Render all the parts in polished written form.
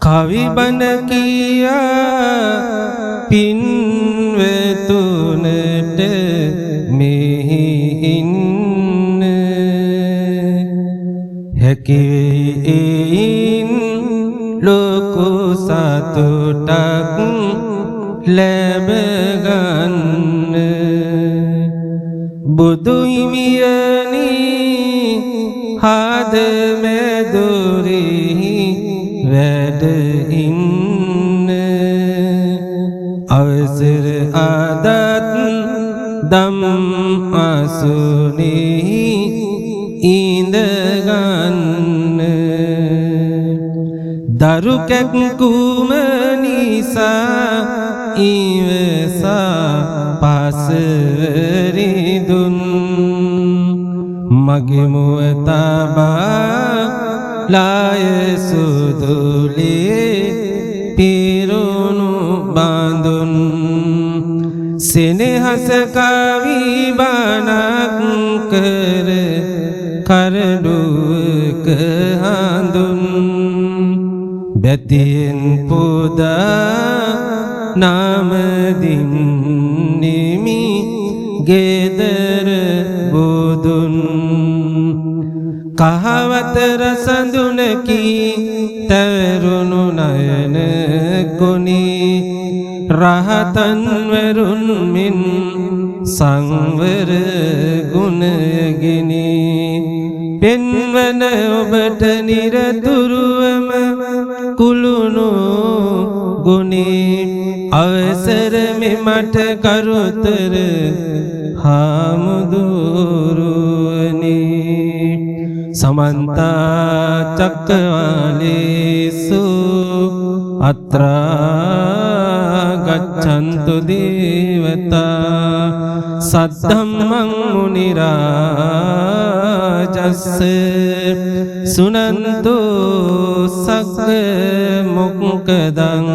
කවි බණ කියා පින්වතුනට මෙහි ඉන්න හැකි එයින් ලොකු සතුටක් ලැබ ගන්න බුදු හිමියනි හද මෙදුරෙහි වැඩ ඉන්න අවසර අදත් දම් අසුනෙහි ඉඳ ගන්න දරු කැක්කුම නිසා ඉවසා පසවරිදුන් මගේ මුව තබා ලාය සුදුලේ පිරුණු බඳුන් සෙනෙහස කවි බණක් කර කරඩුවක හඳුන් බැතියෙන් පුදා නාමදින් නිමි ගෙදර බුදුන් කහවත රසඳුනකි තරුණු නයන ගුණි රහතන් වරුන් මින් සංවර ගුණයගිනි පෙන්වන ඔබට නිරතුරුවම කුළුණු ගුණි අවසර මෙමට කරුතර හාමුදුරුවනි समन्ता चक्रवालेषु अत्रा गच्छन्तु देवता सद्धम्मं मुनिराजस्य सुनन्तु सक्क मुक्कदं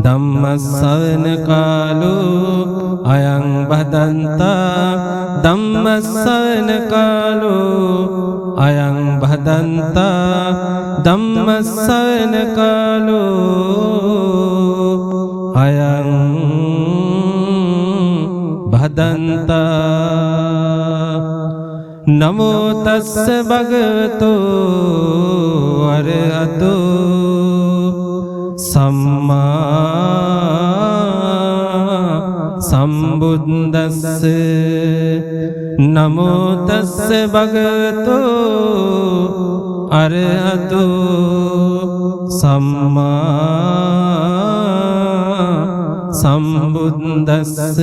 ධම්මස්සවන කාලෝ අයං බදන්තා ධම්මස්සවන කාලෝ අයං බදන්තා ධම්මස්සවන කාලෝ අයං බදන්තා නමෝ තස්ස භගවතෝ අරහතෝ සම්මා සම්බුද්දස්ස නමෝ තස්ස භගවතෝ අරහතෝ සම්මා සම්බුද්දස්ස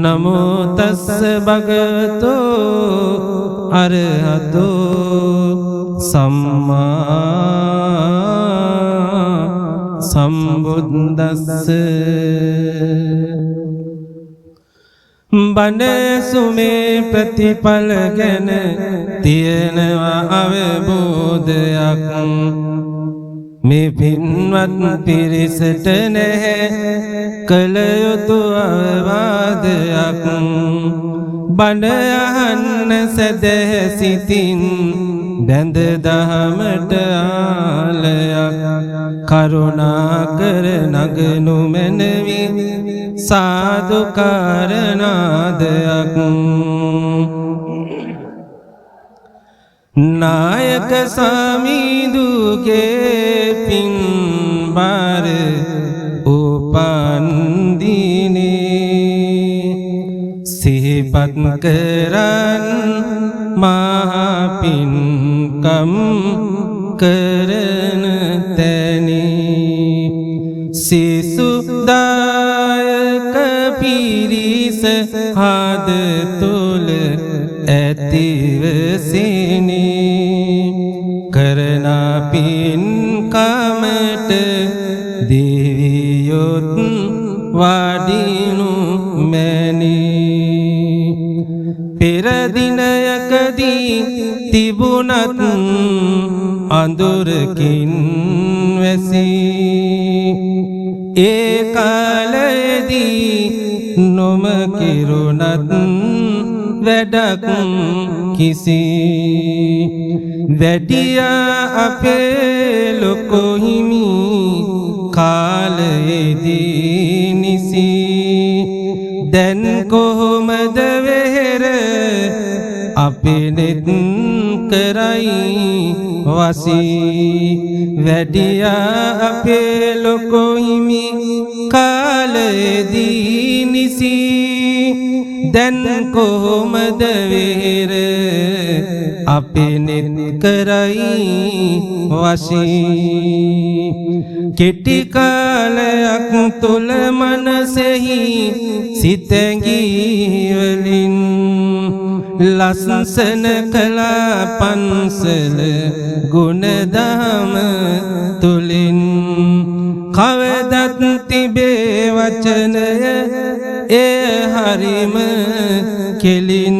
නමෝ තස්ස භගවතෝ අරහතෝ සම්මා සම්බුද්දස්ස බණ සුමේ ප්‍රතිඵල ගැන තියෙනවා අවබෝධයක් මේ පින්වත් පිරිසට නැහැ කළ යුතු අවවාදයක් බණ අහන්න සැදැහැ සිතින් බැඳ දහමට ආලයක් කරුණාකර නගනු මැනවි සාදුකාරනාදයක් නායක සමිඳුගේ පින් බාර උපන්දිනේ සිහිපත් කරන් මහා පින්කම් කරන තැනි සිසුදායක පිරිස හද තුල ඇතිව සිනි කරන පින්කමට දෙවියොත් වඩිනු මැනි පෙර දිනයකදී තිබුණත් අඳුරකින් වැසී ඒ කාලයේදී නොම කිරුණත් වැඩක් කිසි වැඩියා අපේ ලොකු හිමි කාලයේදී නිසි දැන් කොහොමද වෙහෙර අපේ නෙත් කරයි වසී වැඩියා අපේ ලොකු හිමි කාලයේදී නිසි දැන් කොහොමද වෙහෙර අපේ නෙත් කරයි වසී කෙටි කාලයක් තුල මනසෙහි සිතැඟී වලින් ලස්සන කලා පන්සල ගුණදහම තුලින් කවදත් තිබේ වචනය ඒ හරිම කෙලින්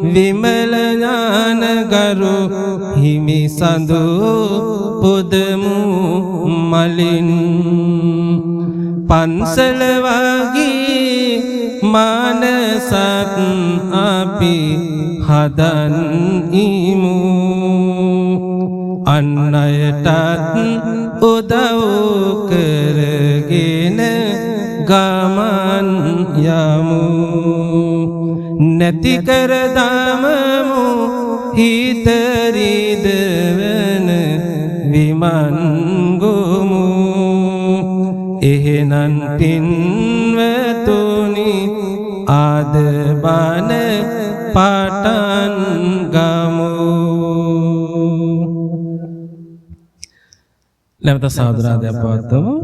විමල ඥාන ගරු හිමි සඳු පුදමු මලින් පන්සල වගේ මානසත් අපි හදන් ඉමු අන් අයටත් උදව් කරගෙන ගමන් යමු නැති කර දමමු හිත රිදවන විමන් ගොමු එහෙනම් පින්වතුනි ආද බණ පටන් ගමු නැවත සාදුනාදයක් පවත්වමු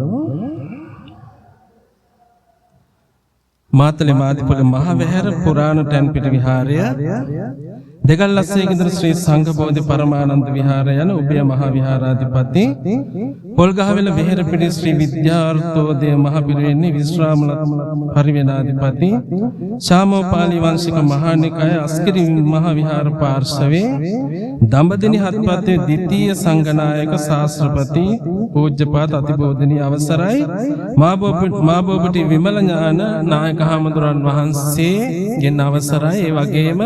මාතලේ මාදිපොළ මහවැහැර පුරාණ ටැන්පිට විහාරය දෙගල්ලස්සේ ගෙදර ශ්‍රී සංඝබෝධි පරමානන්ද විහාරය යන උභය මහා විහාරාධිපති පොල්ගහවෙල වෙහෙරපිටි ශ්‍රී විද්‍යාර්ථෝදය මහ පිරිවෙන්නේ විශ්‍රාමල පරිවෙනාධිපති ශාමෝපාලි වංශික මහානිකාය අස්කිරි මහා විහාර පාර්ශවයේ දඹදිනි හත්පතේ ද්විතීය සංඝනායක ශාස්ත්‍රපති පූජ්‍යපාද අතිබෝධනීය අවසරයි මාබෝපිටි විමල ඥාන නායක හාමුදුරන් වහන්සේගෙන් අවසරයි ඒ වගේම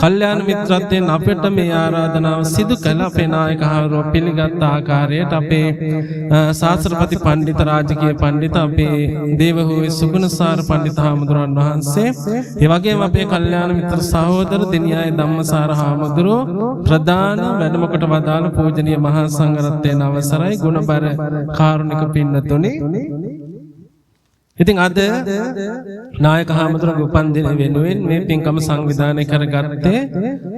කල්යාණ මිත්‍රත්වයෙන් අපිට මේ ආරාධනාව සිදු කළ අපේ නායක හාමුදුරුවෝ පිළිගත් ආකාරයට අපේ ශාස්ත්‍රපති පඬිත රාජකීය පඬිත අපේ දේවහෝවේ සුගුණසාර පඬිත හාමුදුරන් වහන්සේ ඒ වගේම අපේ කල්යාණ මිත්‍ර සහෝදර දෙනියාය ධම්මසාර හාමුදුරුවෝ ප්‍රධාන වැඩමකට වදාළ පූජනීය මහා සංඝරත්නයන් අවසරයි ගුණබර කාරුණික පින්නතුනි ඉතින් අද නායක හාමුදුරුවෝ උපන්දින වෙනුවෙන් මේ පින්කම සංවිධානය කරගත්තේ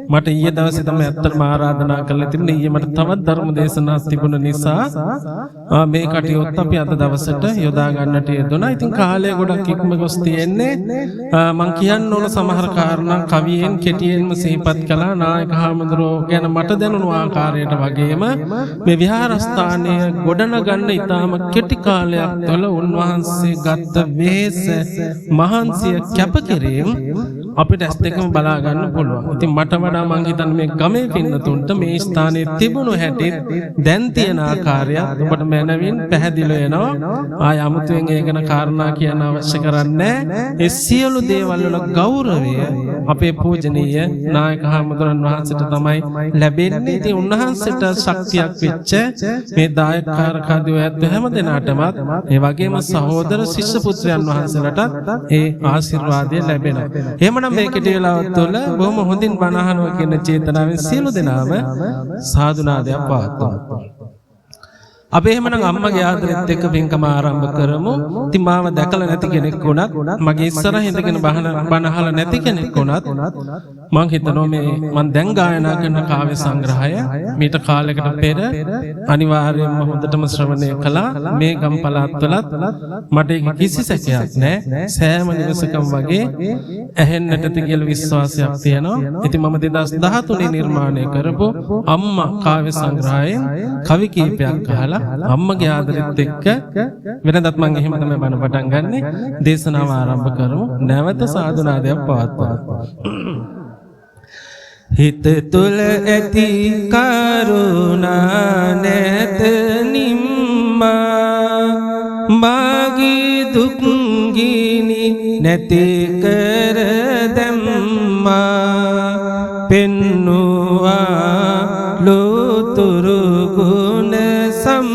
මට ඊයේ දවසේ තමයි අත්තරම ආරාධනා කළා තිබුණේ ඊයේ මට තවත් ධර්ම දේශනාවක් තිබුණ නිසා මේ කටයුත්ත අපි අද දවසට යොදා ගන්නට යෙදුණා. ඉතින් කාලය ගොඩක් ඉක්ම ගොස් තියෙන්නේ මම කියන්න ඕන සමහර කාරණා කවියෙන් කෙටියෙන්ම සිහිපත් කළා නායක හාමුදුරුවෝ ගැන මට දැනුණු ආකාරයට වගේම මේ විහාරස්ථානය ගොඩනගන්න ඉතාම කෙටි කාලයක් තුළ උන්වහන්සේ ගත් වෙහෙස මහන්සිය කැපකිරීම අපිට ඇස් දෙකම බලා ගන්න පුළුවන්. ඉතින් මට වඩා මං හිතන්නේ මේ ගමේ පින්නතුන්ට මේ ස්ථානයේ තිබුණු හැටි දැන් තියෙන ආකාරයත් ඔබට මනවින් පැහැදිලි වෙනවා. ආය අමුතුවෙන් ඒ ගැන කාරණා කියන්න අවශ්‍ය කරන්නේ ඒ සියලු දේවල් වල ගෞරවය අපේ පූජනීය නායක හාමුදුරන් වහන්සේට තමයි ලැබෙන්නේ. ඉතින් උන්වහන්සේට ශක්තියක් වෙච්ච මේ දායකකාරකදී ඇත්ත හැම දිනාටමත් ඒ වගේම සහෝදර ශිෂ්‍ය පුත්‍රයන් වහන්සේලාට ඒ ආශිර්වාදය ලැබෙනවා. එහෙමනම් මේ කෙටි වෙලාව තුළ බොහොම හොඳින් බණ අහනවා කියන චේතනාවෙන් සියලු දෙනාම සාදුනාදයක් පවත්වමු. අපි එහෙමනම් අම්මගේ ආදරෙත් එක්ක පින්කම ආරම්භ කරමු. ඉතින් මාව දැකලා නැති කෙනෙක් වුණත් මගේ ඉස්සරහින් ඉඳගෙන බණ අහලා නැති කෙනෙක් වුණත් මං හිතනවා මේ මං දැන් ගායනා කරන කාව්‍ය සංග්‍රහය මීට කාලයකට පෙර අනිවාර්යයෙන්ම හොඳටම ශ්‍රවණය කළා. මේ ගම් පළාත්වලත් මට ඒක කිසි සැකයක් නැහැ. සෑම නිවසකම වගේ ඇහෙන්නට තියලා විශ්වාසයක් තියෙනවා. ඉතින් මම 2013 නිර්මාණය කරපු අම්මා කාව්‍ය සංග්‍රහයෙන් කවි කීපයක් අහලා අම්මගේ ආදරෙත් එක්ක වෙනදත් මම එහෙම තමයි බණ පටන් ගන්නෙ. දේශනාව ආරම්භ කරමු. නැවත සාදුනාදයක් පවත්වමු. හිත තුල ඇති කරුණා නැත නිම්මා මාගේ දුක් ගිනි නැති කර දැම්මා පෙන්නුවා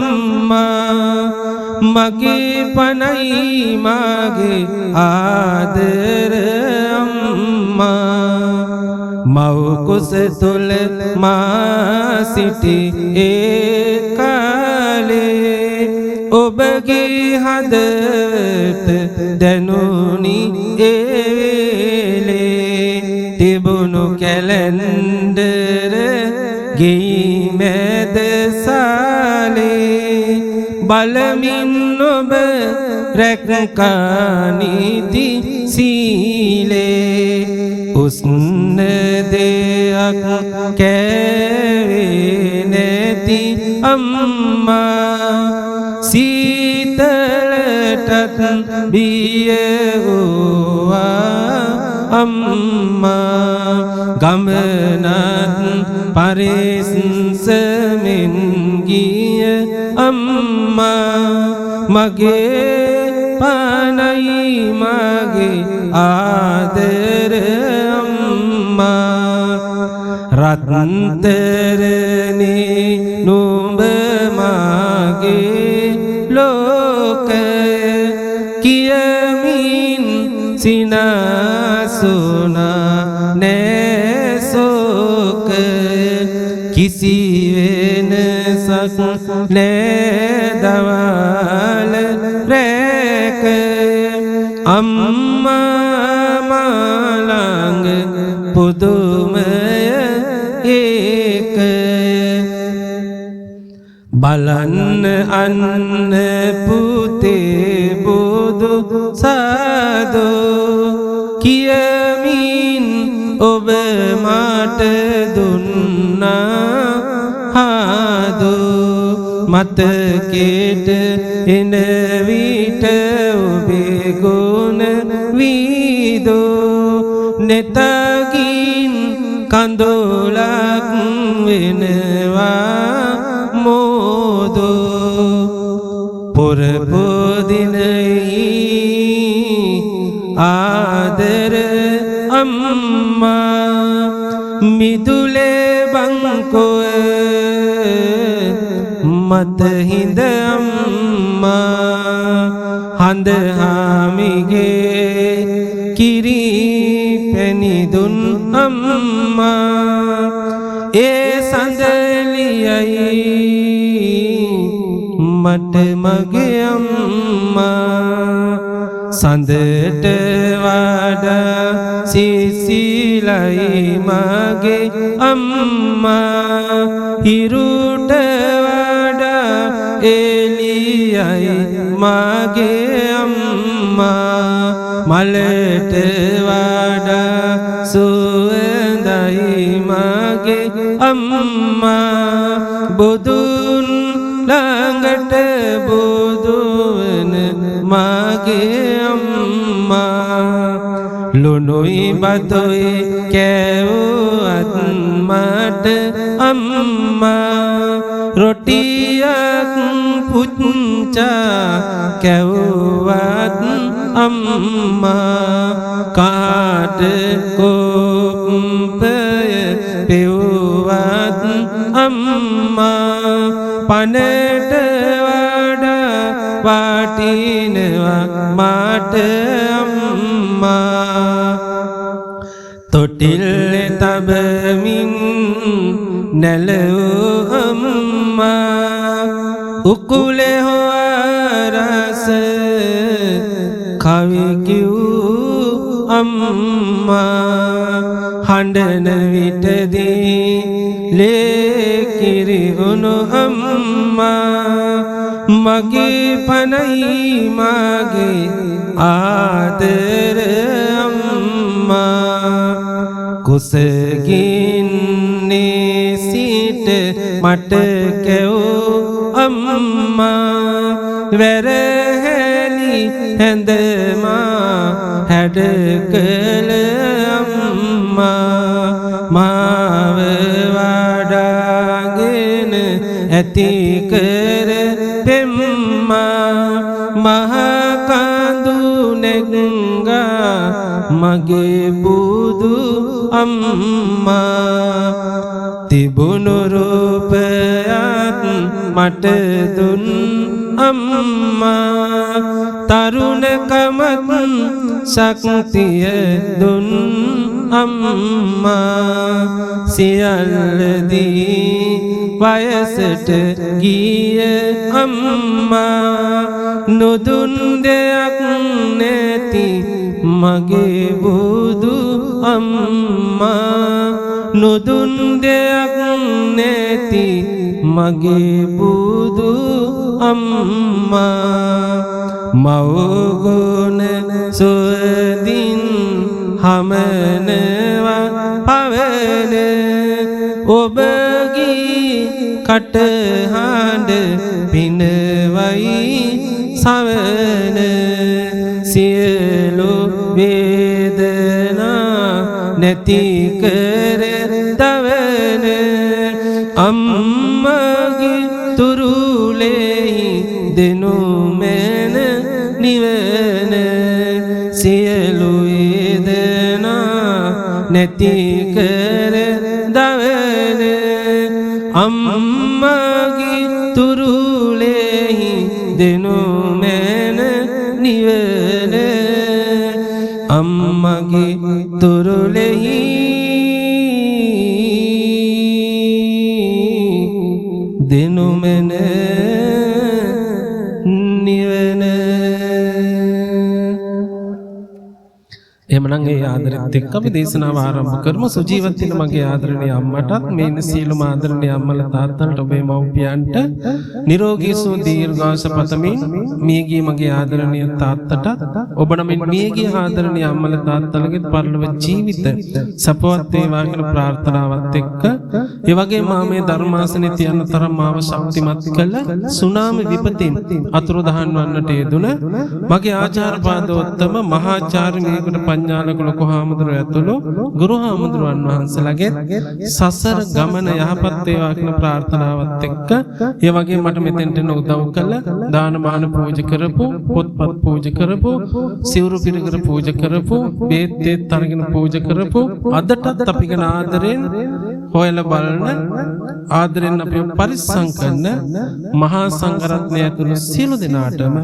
අම්මා මගේ පනයි මාගේ ආදර අම්මා මව් කුස තුල මා සිටි ඒ කාලේ ඔබගේ හදට දැනුනි ඒ වේලේ තිබුණු කැලෙන්ඩර ගෙයි මැද සාලේ බලමින් ඔබ රැකගනිති සීලේ උස්න දෙයක් කෑවේ නැති අම්මා සීතලටත් බිය වූවා අම්මා ගමනත් පරිස්සමෙන් ගිය අම්මා මගේ පනයි මගේ ආදර අම්මා රත්තරනේ නුඹ මගේ ලෝකය කියමින් සිනාසුනා නෑසෝක කිසි වෙනසක් නෑ දවල් රැක අම්මා මලංග පුදුමය ඒක බලන්න අන්න පුතේ බුදු සාදෝ කියමින් ඔබ මට දුන්නා හාදෝ මතකෙට එන විට ඔබේ ගුණ වීදෝ නෙතගින් කඳුලක් වෙනවා මෝදෝ පුරපොදිනයි ආදර අම්මා මිදුලේ බංකොය මත හිඳ අම්මා හඳ හාමිගේ කිරි පැණිදුන් අම්මා ඒ සඳලියයි මට මගේ අම්මා සඳට වඩා සිසිලයි මගේ අම්මා හිරුට වඩා එළියයි මගේ අම්මා මලට වඩා සුවඳයි මගේ අම්මා බුදුන් ළඟට බුදුවන මගේ අම්මා ලුණුයි බතුයි කෑවුවත් මට අම්මා රොටියක් පුච්චා කෑවුවත් අම්මා කාට කොප්පය පෙව්වත් අම්මා පනට වඩා වටිනවා මට අම්මා තොටිල් තබමින් නැලවූ අම්මා උකුලේ හොරස කවි කිව්ූ අම්මා හඬන විටදී ලේකිරි වුණු අම්මා මගේ පනයි මගේ ආදර අම්මා කුසගින්නේ සිට මට කැවූ අම්මා වැරහැලි හැඳමා හැඩ කළ අම්මා මාව වඩාගෙන ඇති කර පෙම්මා මහ කඳු නැග්ගා මගේ බුදු අම්මා තිබුණු රූපයත් මට දුන් අම්මා තරුණකමත් ශක්තිය දුන් අම්මා සියල්ලදී වයසට ගිය අම්මා නොදුන් දෙයක් නැති මගේ බුදු අම්මා නොදුන් දෙයක් නැති මගේ බුදු අම්මා මව්ගුණ සුවඳින් හමනවා පවන ඔබගේ කටහඬ පිනවයි සවන සියලු වේදනා නැති කර දවන අම්මගේ තුරුලේ දෙනු මැන නිවන සියලු වේදනා නැති කර දවන අම්මගේ තුරුලේ දෙනු මැන නිවන අම්මගේ තුරුලේ දෙනු මැන නිවන එමනම් ඒ ආදරෙත් එක්ක අපි දේශනාව ආරම්භ කරමු සුජීවත් වෙන මගේ ආදරණීය අම්මටත් මේ සියලුම ආදරණීය අම්මලා තාත්තලාට ඔබේ මව්පියන්ට නිරෝගී සුව දීර්ඝාෂ පතමින් මියගිය මගේ ආදරණීය තාත්තට ඔබ නමින් මියගිය ආදරණීය අම්මලා තාත්තලාගේ පරලොව ජීවිත සපවත් වේවා කියලා ප්‍රාර්ථනාවත් එක්ක ඒ වගේම මේ ධර්මාසනේ තියන තරම් මාව ශක්තිමත් කළ සුනාමි විපතින් අතුරුදහන් වන්නට යෙදුන මගේ ආචාර්යපාදෝත්තම මහාචාර්ය මේකට පඤ්ඤාලක ලොකු හාමුදුරුවෝ ඇතුළු ගුරු හාමුදුරුවන් වහන්සේලාගේ සසර ගමන යහපත් වේවා කියන ප්‍රාර්ථනාවත් එක්ක ඒ වගේ මට මෙතෙන්ට උදව් කළ දානමාන පූජා කරපු පොත්පත් පූජා කරපු සිවුරු පිළිකර පූජා කරපු බේත් අරගෙන පූජා කරපු අදටත් අපි ගැන ආදරෙන් හොයලා බලන ආදරෙන් අපි පරිස්සම් කරන මහා සංඝරත්නය ඇතුළු සියලු දෙනාටම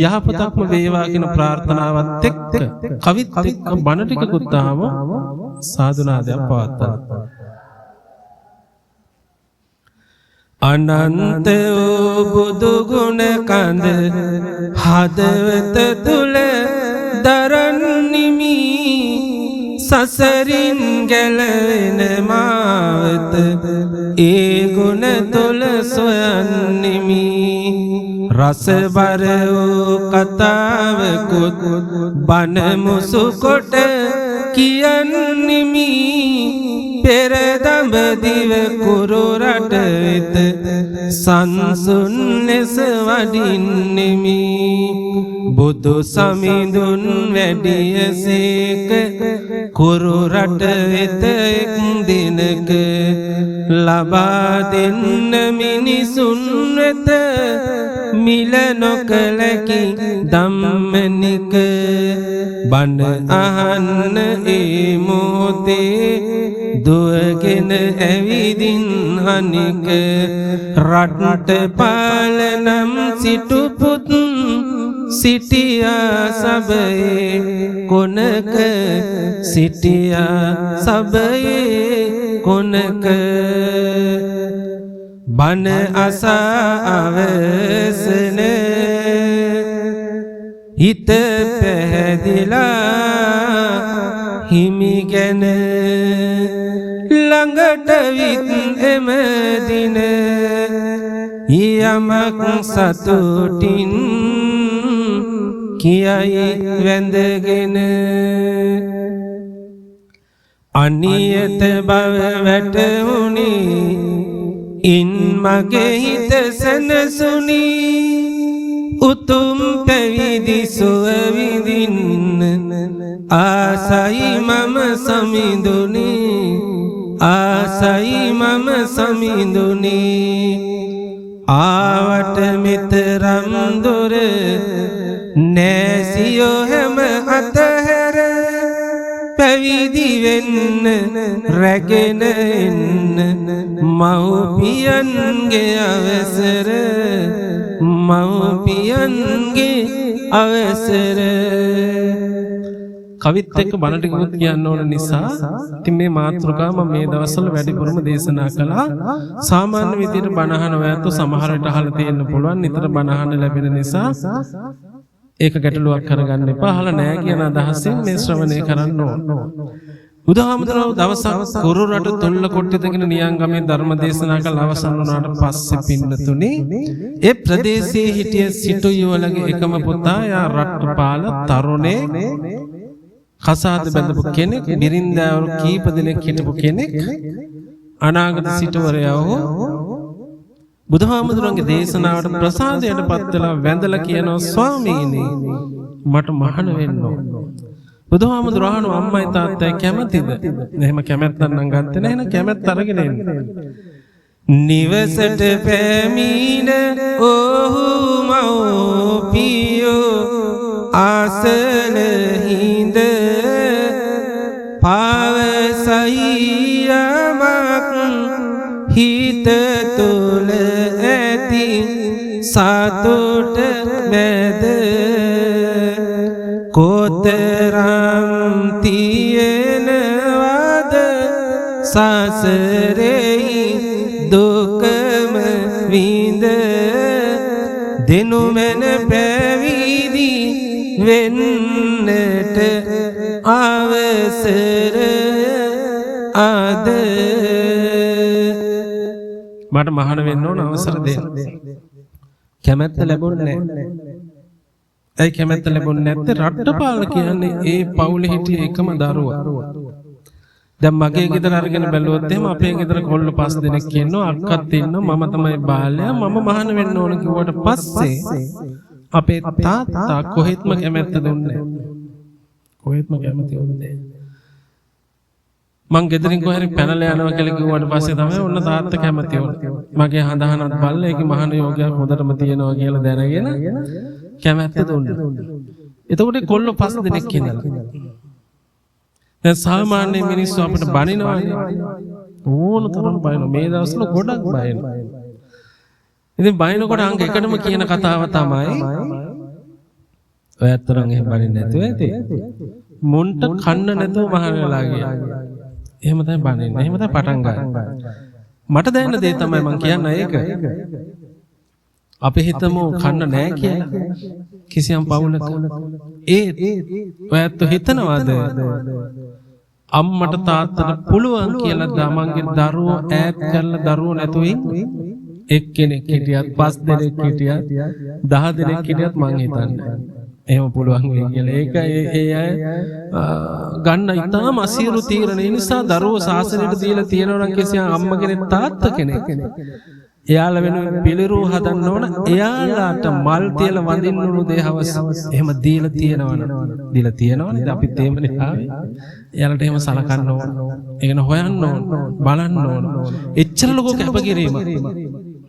යහපතක්ම වේවා කියන ප්‍රාර්ථනාවත් එක්ක කවිත් එක්ක බණ ටිකකුත් ආව සාදුනාදයක් පවත්වනවා අනන්ත වූ බුදු ගුණ කඳ හදවත තුල දරන්නිමි සසරින් ගැලවෙන මාවත ඒ ගුණ තුල සොයන්නිමි රසබර වූ කතාවකුත් බණ මුසු කොට කියන්නිමි පෙර දඹදිව කුරු රට වෙත සංසුන් ලෙස වඩින්නෙමි බුදු සමිඳුන් වැඩියසේක කුරු රට වෙත එක් දිනක ලබා දෙන්න මිනිසුන් වෙත මිල නොකලකි ධම්මනික බණ අහන්න ඒ මොහොතේ දුවගෙන ඇවිදින් අනික රටට පාලනම් සිටුපුත් සිටියා සබයේ කොනක සිටියා සබයේ කොනක බණ අසා අවසන හිත පැහැදිලා හිමි ගැන ළඟට විත් එම දින යමක් සතුටින් කියයි වැඳගෙන අනියත බව වැටුණි ඉන් මගේ හිත සනසුනි උතුම් පැවිදි සුව විඳින්න ආසයි මම සමිඳුනි ආසයි මම සමිඳුනි ආවට මෙතරම් දුර නැසියෝ හැම අතහැර පැවිදි වෙන්න රැගෙන එන්න මව්පියන්ගේ අවසර මව්පියන්ගේ අවසර කවිත් එක්ක බණ ටිකක් කියන්න ඕන නිසා ඉතින් මේ මාතෘකාව මම මේ දවස්වල වැඩිපුරම දේශනා කළා. සාමාන්‍ය විදිහට බණ අහන ඔයත් සමහර විට අහලා තියෙන්න පුළුවන්. නිතර බණ අහන්න ලැබෙන නිසා ඒක ගැටලුවක් කරගන්න එපා. අහලා නැහැ කියන අදහසෙන් මේ ශ්‍රවණය කරන්න ඕන. බුදුහාමුදුරුවෝ දවසක් කුරු රට තුල්ල කොට්ටිතගෙන නියංගමේ ධර්ම දේශනා කළ අවසන් වුණාට පස්සේ පින්නතුනි ඒ ප්‍රදේශයේ හිටිය සිටුයෝලගේ එකම පුතා යා රට්ටපාල තරුණේ කසාද බැඳපු කෙනෙක් බිරින්දාවරු කීප දෙනෙක් හිටපු කෙනෙක් අනාගත සිටුවරයා වූ බුදුහාමුදුරන්ගේ දේශනාවට ප්‍රසාදයට පත් වෙලා වැඳලා කියනවා ස්වාමීනි මට මහාන වෙන්න ඕන. බුදුහාමුදුර අහනවා අම්මයි තාත්තයි කැමතිද? එහෙම කැමැත්තක් නම් ගත්තේ නැහැ නේ කැමැත්ත අරගෙන එන්න. නිවසට පැමිණ ඔහු මව්පියෝ ආසන හිඳ පාවසයියමක් හිත තුල ඇති සතුට මැද කොතරම් තියෙනවද සසරේ දුකම විඳ දෙනුමන පැවිදි වෙන්නට අවසර අද මට මහාන වෙන්න ඕන අවසර දෙන්න. කැමැත්ත ලැබුණේ නැහැ. ඒ කැමැත්ත ලැබුණේ නැත්te රට්ටපාල කියන්නේ ඒ පවුලේ හිටිය එකම දරුවා. දැන් මගේ ගෙදර අරගෙන බැලුවොත් එහෙම අපේ ගෙදර කොල්ල 5 දෙනෙක් ඉන්නවා අක්කත් ඉන්නවා මම තමයි බාලයා මම මහාන වෙන්න ඕන කිව්වට පස්සේ අපේ තාත්තා කොහෙත්ම කැමැත්ත දුන්නේ නැහැ. කොහෙත්ම කැමති වුණේ නැහැ. මං ගෙදරින් කොහරි පැනලා යනවා කියලා කිව්වට පස්සේ තමයි ඔන්න තාත්තා කැමති වුණේ. මගේ හඳහනත් බලලා ඒකේ මහාන යෝගයක් හොඳටම තියෙනවා කියලා දැනගෙන කැමැත්ත දුන්නා. එතකොට කොල්ල 5 දෙනෙක් ඉඳලා. දැන් සාමාන්‍ය මිනිස්සු අපිට බනිනවානේ. ඕන තරම් බනිනවා. මේ දවස්වල ගොඩක් බනිනවා. ඉතින් බනිනකොට අංග එකටම කියන කතාව තමයි ඔය අතරන් එහෙම බනින්නේ නැතුව ඇති. මුන්ට කන්න නැතුව මහාන වෙලා ගියා. එහෙම තමයි බනින්නේ. එහෙම තමයි පටන් ගන්න. මට දැනෙන දේ තමයි මම කියන්නේ ඒක. අපි හිතමු කන්න නැහැ කියලා. කිසියම් පවුලක. ඔයත් හිතනවාද අම්මට තාත්තට පුළුවන් කියලා තමන්ගේ දරුවෝ ඈත් කරලා දරුවෝ නැතුව ඉන්නේ. එක්කෙනෙක් හිටියත් 5 දෙනෙක් හිටියත් 10 දෙනෙක් හිටියත් මං හිතන්නේ. එහෙම පුළුවන් වෙයි කියලා. ඒක ඒ අය ගන්න ඉතාම අසීරු තීරණ නිසා දරුවෝ සාසනයට දීලා තියෙනවා නම් කිසියම් අම්ම කෙනෙක් තාත්තා කෙනෙක්. එයාලා වෙනුවෙන් පිළිරූ හදන්න ඕන. එයාලාට මල් තියලා වඳින්න උණු දේහවස් එහෙම දීලා තියෙනවනේ. අපිත් එහෙමනේ ආවේ. එයාලට එහෙම සලකන්න ඕන. ඒකන හොයන්න ඕන. බලන්න ඕන. එච්චර ලොකු කැපකිරීමක්.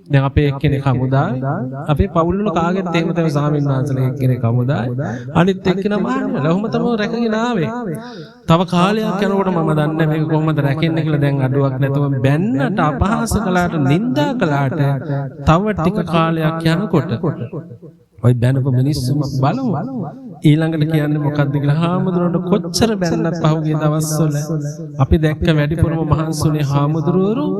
දැන් අපේ එක්කෙනෙක් හමුදායි අපේ පවුල් වල කාගෙත් එහෙම තමයි ස්වාමීන් වහන්සේලා එක්කෙනෙක් හමුදායි අනිත් එක්කෙනා මාන්නේ ලොහොම තමයි රැකගෙන ආවේ. තව කාලයක් යනකොට මම දන්නේ මේක කොහොමද රැකෙන්නේ කියලා. දැන් අඩුවක් නැතුව බැන්නට අපහාස කළාට නිඳා කළාට තව ටික කාලයක් යනකොට ඔය බැනපු මිනිස්සුම බලමු ඊළඟට කියන්නේ මොකක්ද කියලා. හාමුදුරුවෝ කොච්චර බැන්නත් පහුගිය දවස්වල අපි දැක්ක වැඩිපුරම මහන්සිුනේ හාමුදුරුවෝ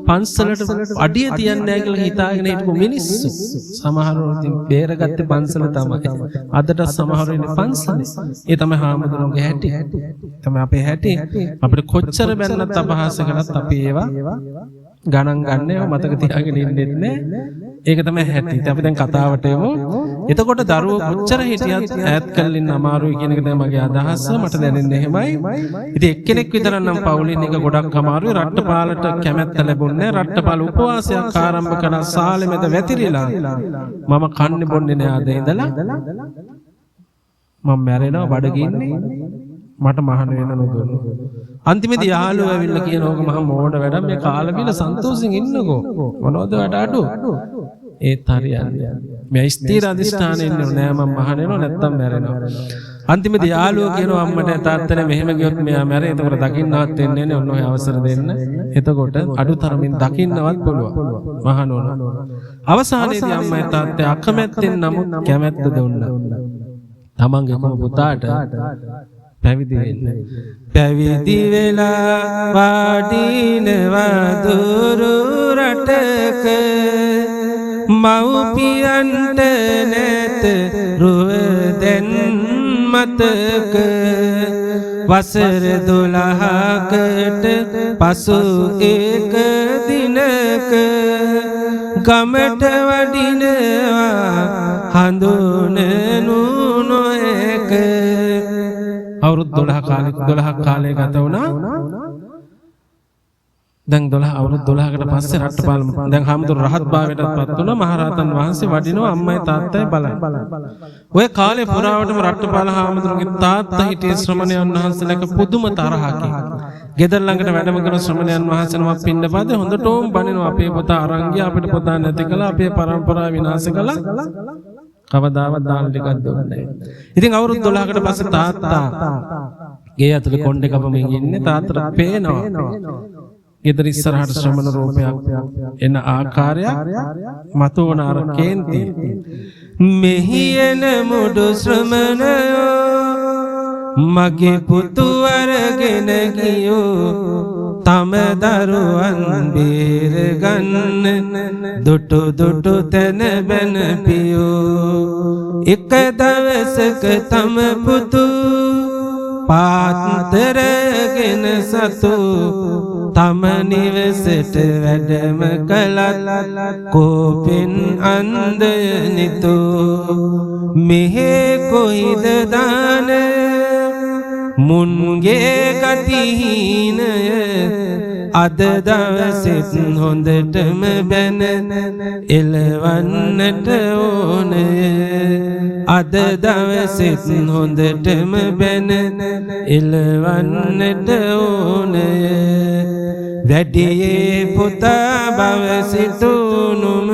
පන්සලට අඩිය තියන්නේ නැහැ කියලා හිතාගෙන හිටපු මිනිස්සු. සමහරව ඉතින් බේරගත්තේ පන්සල තමයි. අදට සමහරව ඉන්නේ පන්සලේ. ඒ තමයි හාමුදුරුවෝගේ හැටි. තමයි අපේ හැටි. අපිට කොච්චර බැන්නත් අපහාස කළත් අපි ඒවා ගණන් ගන්න ඒවා මතක තියාගෙන ඉන්නෙත් නැහැ. ඒක තමයි හැටි. ඉතින් අපි දැන් කතාවට එමු. එතකොට දරුවෝ කොච්චර හිටියත් ඈත් කරලා ඉන්න අමාරුයි කියන එක තමයි මගේ අදහස. මට දැනෙන්නේ එහෙමයි. ඉතින් එක්කෙනෙක් විතර නම් පවුලින් එක ගොඩක් අමාරුයි. රට්ටපාලට කැමැත්ත ලැබුණේ. රට්ටපාල උපවාසයක් ආරම්භ කරලා සාලෙමෙද වැතිරිලා මම කන්නේ බොන්නේ නෑ අද ඉඳලා. මම මැරෙනවා බඩගින්නේ. මට මහාන වෙන්න නොදුන්නු. අන්තිමේදී යාළුවෝ ඇවිල්ලා කියනෝක මහා මෝඩ වැඩ මේ කාලා බිල සන්තෝෂෙන් ඉන්නකෝ. මොනවද වැඩ අඩු? ඒත් හරියන්නේ මේ ස්ථිර අධිෂ්ඨානෙ ඉන්නේ නෑ මම මහාන වෙනවා නැත්තම් මැරෙනවා. අන්තිමේදී යාළුවෝ කියනවා අම්මට තාත්තට මෙහෙම ගියොත් මෙයා මැරේ. එතකොට දකින්නවත් වෙන්නේ නෑ. ඔන්න ඔය අවසර දෙන්න. එතකොට අඩුතරමින් දකින්නවත් පුළුවන් මහාන වුණා. අවසානයේදී අම්මයි තාත්තයි අකමැත්තෙන් නමුත් කැමැත්ත දුන්නා. තමන්ගේ කොම පුතාට පැවිදි වෙන්න. පැවිදි වෙලා වාඩිනවා දුරු රටක මව්පියන්ට නැත රුවදෙන් මතක වසර 12කට පසු එක දිනක ගමට වඩිනවා හඳුනනු නොඑක. අවුරුදු 12 කාලේ ගත වුණා. දැන් 12 අවුරුදු 12කට පස්සේ රට්ටපාල දැන් හාමුදුරු රහත් භාවයටපත් වුණා. මහරහතන් වහන්සේ වඩිනවා අම්මයි තාත්තයි බලයි. ඔය කාලේ පුරාවටම රට්ටපාල හාමුදුරුගේ තාත්තා හිටියේ ශ්‍රමණයන් වහන්සේලාක පුදුම තරහකින්. ගෙදර ළඟට වැඩම කරන ශ්‍රමණයන් වහන්සේනම පින්නපාතේ හොඳටම බණිනවා අපේ පුතා අරන් ගියා අපිට පුතා නැති කළා අපේ පරම්පරාව විනාශ කළා. කවදාවත් දාන ටිකක් දුන්නේ නැහැ. ඉතින් අවුරුදු 12කට පස්සේ තාත්තා ගේ ඇතුලේ කොණ්ඩේ කපමින් ඉන්නේ. තාත්තට පේනවා ගෙදර ඉස්සරහට ශ්‍රමණ රූපයක් එන ආකාරයක් මතුවන අර කේන්ති. මෙහි එන මුඩු ශ්‍රමණයෝ මගේ පුතු අරගෙන ගියෝ තම දරුවන් බේර ගන්න දුටු දුටු තන බැන පියෝ. එක දවසක තම පුතු පාත්තරගෙන සතු තම නිවසට වැඩම කළත් කෝපෙන් අන්දය නිතු. මෙහෙ කොයිද දාන මුන්ගේ ගතිහීනය අද දවසෙත් හොඳටම බැන එලවන්නට ඕනය. අද දවසෙත් හොඳටම බැන එලවන්නට ඕනය. වැඩියේ පුතා බව සිටුනුම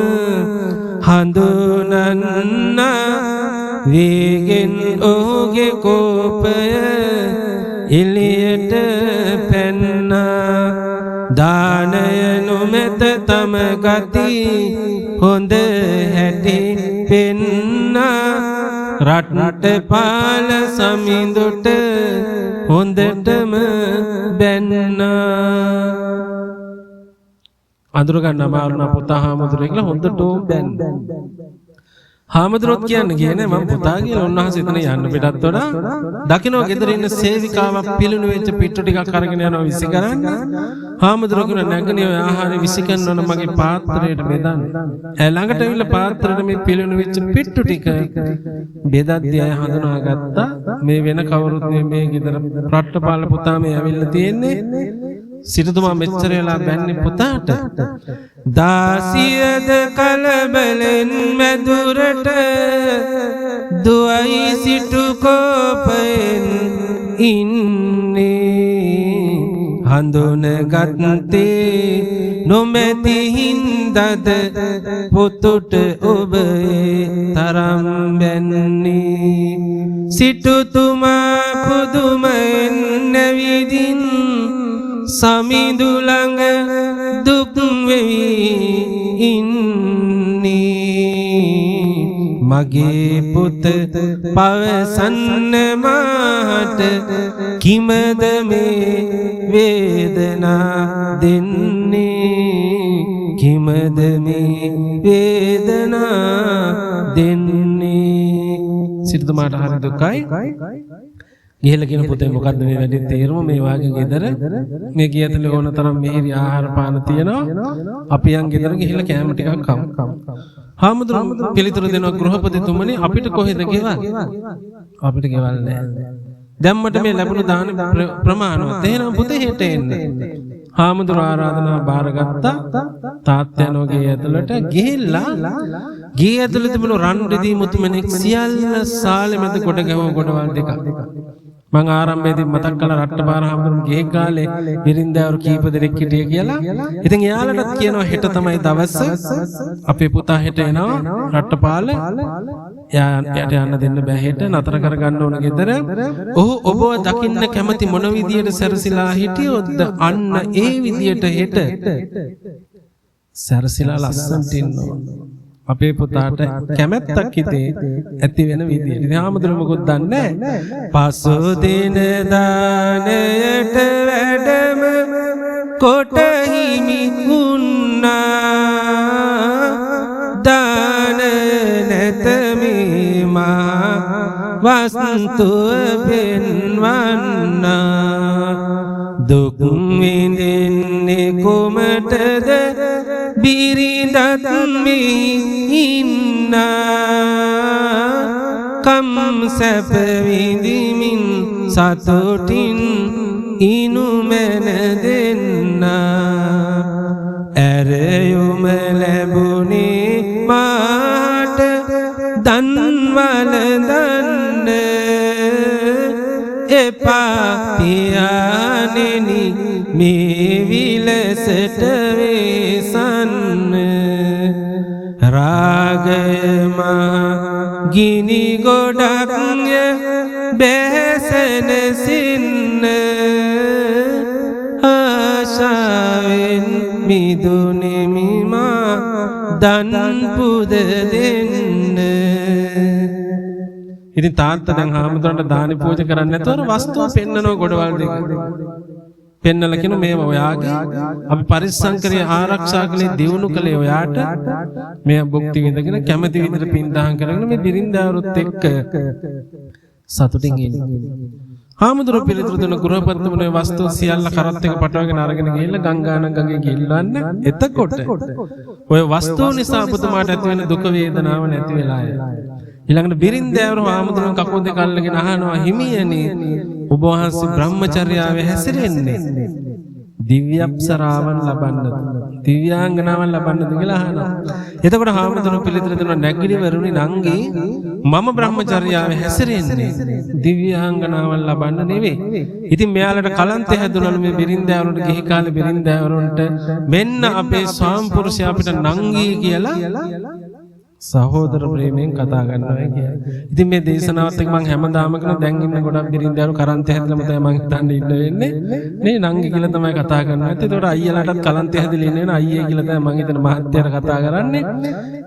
හඳුනන්න වේගෙන් ඔහුගේ කෝපය එළියට පැන්නා. දානය නොමැත තම ගති හොඳ හැටි පෙන්නා. රටට පාල සමිඳුට හොඳටම බැන්නා. අඳුර ගන්න අමාරුනා පුතා හාමුදුරුවෝ කියලා හොඳටම බැන්නා. හාමුදුරුවෝ කියන්නේ කියන්නේ මම පුතා කියලා උන්වහන්සේ එතන යන්න පිටත් වඩා දකින්න ගෙදර ඉන්න සේවිකාවක් පිළිණු වෙච්ච පිට්ටු ටිකක් අරගෙන යනවා විසි කරන්න. හාමුදුරුවෝ කියන නැගණිය ඔය ආහාරය විසි කරනවා නම් මගේ පාත්‍රයට බෙදන්න. ළඟට ඇවිල්ලා පාත්‍රෙට මේ පිළිණු වෙච්ච පිට්ටු ටික බෙදද්දී අය හඳුනාගත්තා මේ වෙන කවුරුත් මේ ගෙදර රට්ටපාල පුතා මේ ඇවිල්ලා තියෙන්නේ. සිටුතුමා මෙච්චර වෙලා බැන්නේ පුතාට. දාසියද කලබලෙන් මැදුරට දුවයි සිටු කෝපයෙන් ඉන්නේ. හඳුනගත්තේ නොමැති හින්දද පුතුට ඔබේ තරම් බැන්නේ. සිටුතුමා පුදුමෙන් නැවිදින් සමිඳු ළඟ දුක් වෙවි ඉන්නේ. මගේ පුත පවසන්න මාට කිමද මේ වේදනා දෙන්නේ. කිමද මේ වේදනා දෙන්නේ. සිටුතුමාට හරි දුකයි. ගිහලා කියන පුතේ මොකද්ද මේ වැඩේ තේරුම මේ වාගේ ගෙදර මේ ගියතල ඕන තරම් මෙහෙරි ආහාර පාන තියෙනවා. අපි යන් ගෙදර ගිහිල්ලා කෑම ටිකක් කමු. හාමුදුරුවෝ පිළිතුරු දෙනවා ගෘහපතිතුමනි අපිට කොහෙද ගෙවල්? අපිට ගෙවල් නැහැ. දැම්මට මේ ලැබුණු දාන ප්‍රමාණවත්. එහෙනම් පුතේ හෙට එන්නේ. හාමුදුරුවෝ ආරාධනා බාරගත්තා. තාත්තයන්ෝ ගේ ඇතුළට ගිහිල්ලා ගේ ඇතුළේ තිබුණු රන් රිදී මුතුමැණික් සියල්ල සාලේ මැද කොට ගැහුව ගොඩවල් දෙකක්. මං ආරම්භයේදී මතක් කළා රට්ටපාර හාමුදුරුවෝ ගේ කාලේ බිරින්දෑවරු කීප දෙනෙක් හිටියේ කියලා. ඉතින් එයාලටත් කියනවා හෙට තමයි දවස. අපේ පුතා හෙට එනවා රට්ටපාල. එයාට යන්න දෙන්න බෑ හෙට නතර කරගන්න ඕන ගෙදර. ඔහු ඔබව දකින්න කැමති මොන විදියට සැරසිලා හිටියොත්ද අන්න ඒ විදියට හෙට සැරසිලා ලස්සනට ඉන්න ඕන. අපේ පුතාට කැමැත්තක් හිතේ ඇති වෙන විදියට. ඉතින් ආමුදුර මොකොත් දන්නේ නැහැ. පසු දින දානයට වැඩම කොට හිමි වුණා. දාන නැත මේ මා වස්තුව පෙන්වන්නා. දුක් විඳින්නේ කුමටද බිරිඳත් මේ ඉන්නා. කම් සැප විඳිමින් සතුටින් ඉනුමන දෙන්නා. ඇරයුම ලැබුණේ මාට දන්වල දන්න. එපා පියාණෙනි මේ විලසට වේසන්න. රාගය මා ගිනි ගොඩක් බැසෙන සින්න. ආශාවෙන් මිදුනෙමි මා දන් පුද දෙන්න. ඉතින් තාත්තා දැන් හාමුදුරන්ට දානි පූජා කරන්නේ නැතුව වස්තුව පෙන්නනවා ගොඩවල් දෙක. පෙන්නලා කියන මේවා ඔයාගේ අපි පරිස්සම් කරේ ආරක්ෂා කළේ දියුණු කළේ ඔයාට. මේ භුක්ති විඳගෙන කැමැති විදිහට පින්දාම් කරගෙන මේ බිරින්දාවරුත් එක්ක සතුටින් ඉන්නේ. හාමුදුරුව පිළිතුරු දුන්න ගෘහපතිතුමනේ වස්තු සියල්ල කරත් එක පටවගෙන අරගෙන ගිහිල්ලා ගංගානම් ගඟේ ගිහිල්ලන්න. එතකොට ඔය වස්තුව නිසා පුතුමාට ඇති වෙන දුක වේදනාව නැති වෙලා යනවා. ඊළඟට බිරින්දෑවරු හාමුදුරුවෝ කකුල් දෙක අල්ලගෙන අහනවා හිමියනි ඔබ වහන්සේ බ්‍රහ්මචර්යාවේ හැසිරෙන්නේ දිව්‍ය අප්සරාවන් ලබන්නද දිව්‍යාංගනාවන් ලබන්නද කියලා අහනවා. එතකොට හාමුදුරුවෝ පිළිතුරු දෙනවා නැගිලිවරුනි නංගි මම බ්‍රහ්මචර්යාවේ හැසිරෙන්නේ දිව්‍යාංගනාවන් ලබන්න නෙවෙයි. ඉතින් මෙයාලට කලන්තය හැදුනලු මේ බිරින්දෑවරුන්ට ගිහි කාලේ බිරින්දෑවරුන්ට මෙන්න අපේ ස්වාම පුරුෂයා අපිට නංගි කියලා සහෝදර ප්‍රේමයෙන් කතා කරනවා කියන්නේ. ඉතින් මේ දේශනාවත් එක්ක මම හැමදාම කරන දැන් ඉන්න ගොඩක් බිරින්දෑවරු කරන්තය හැදලම තමයි මම හිතන්නේ ඉන්න වෙන්නේ. නේ නංගි කියලා තමයි කතා කරන්නේ. ඒතකොට අයියලාටත් කලන්තය හැදලා ඉන්න වෙන අයියේ කියලා තමයි මම හිතන මහත්තයාට කතා කරන්නේ.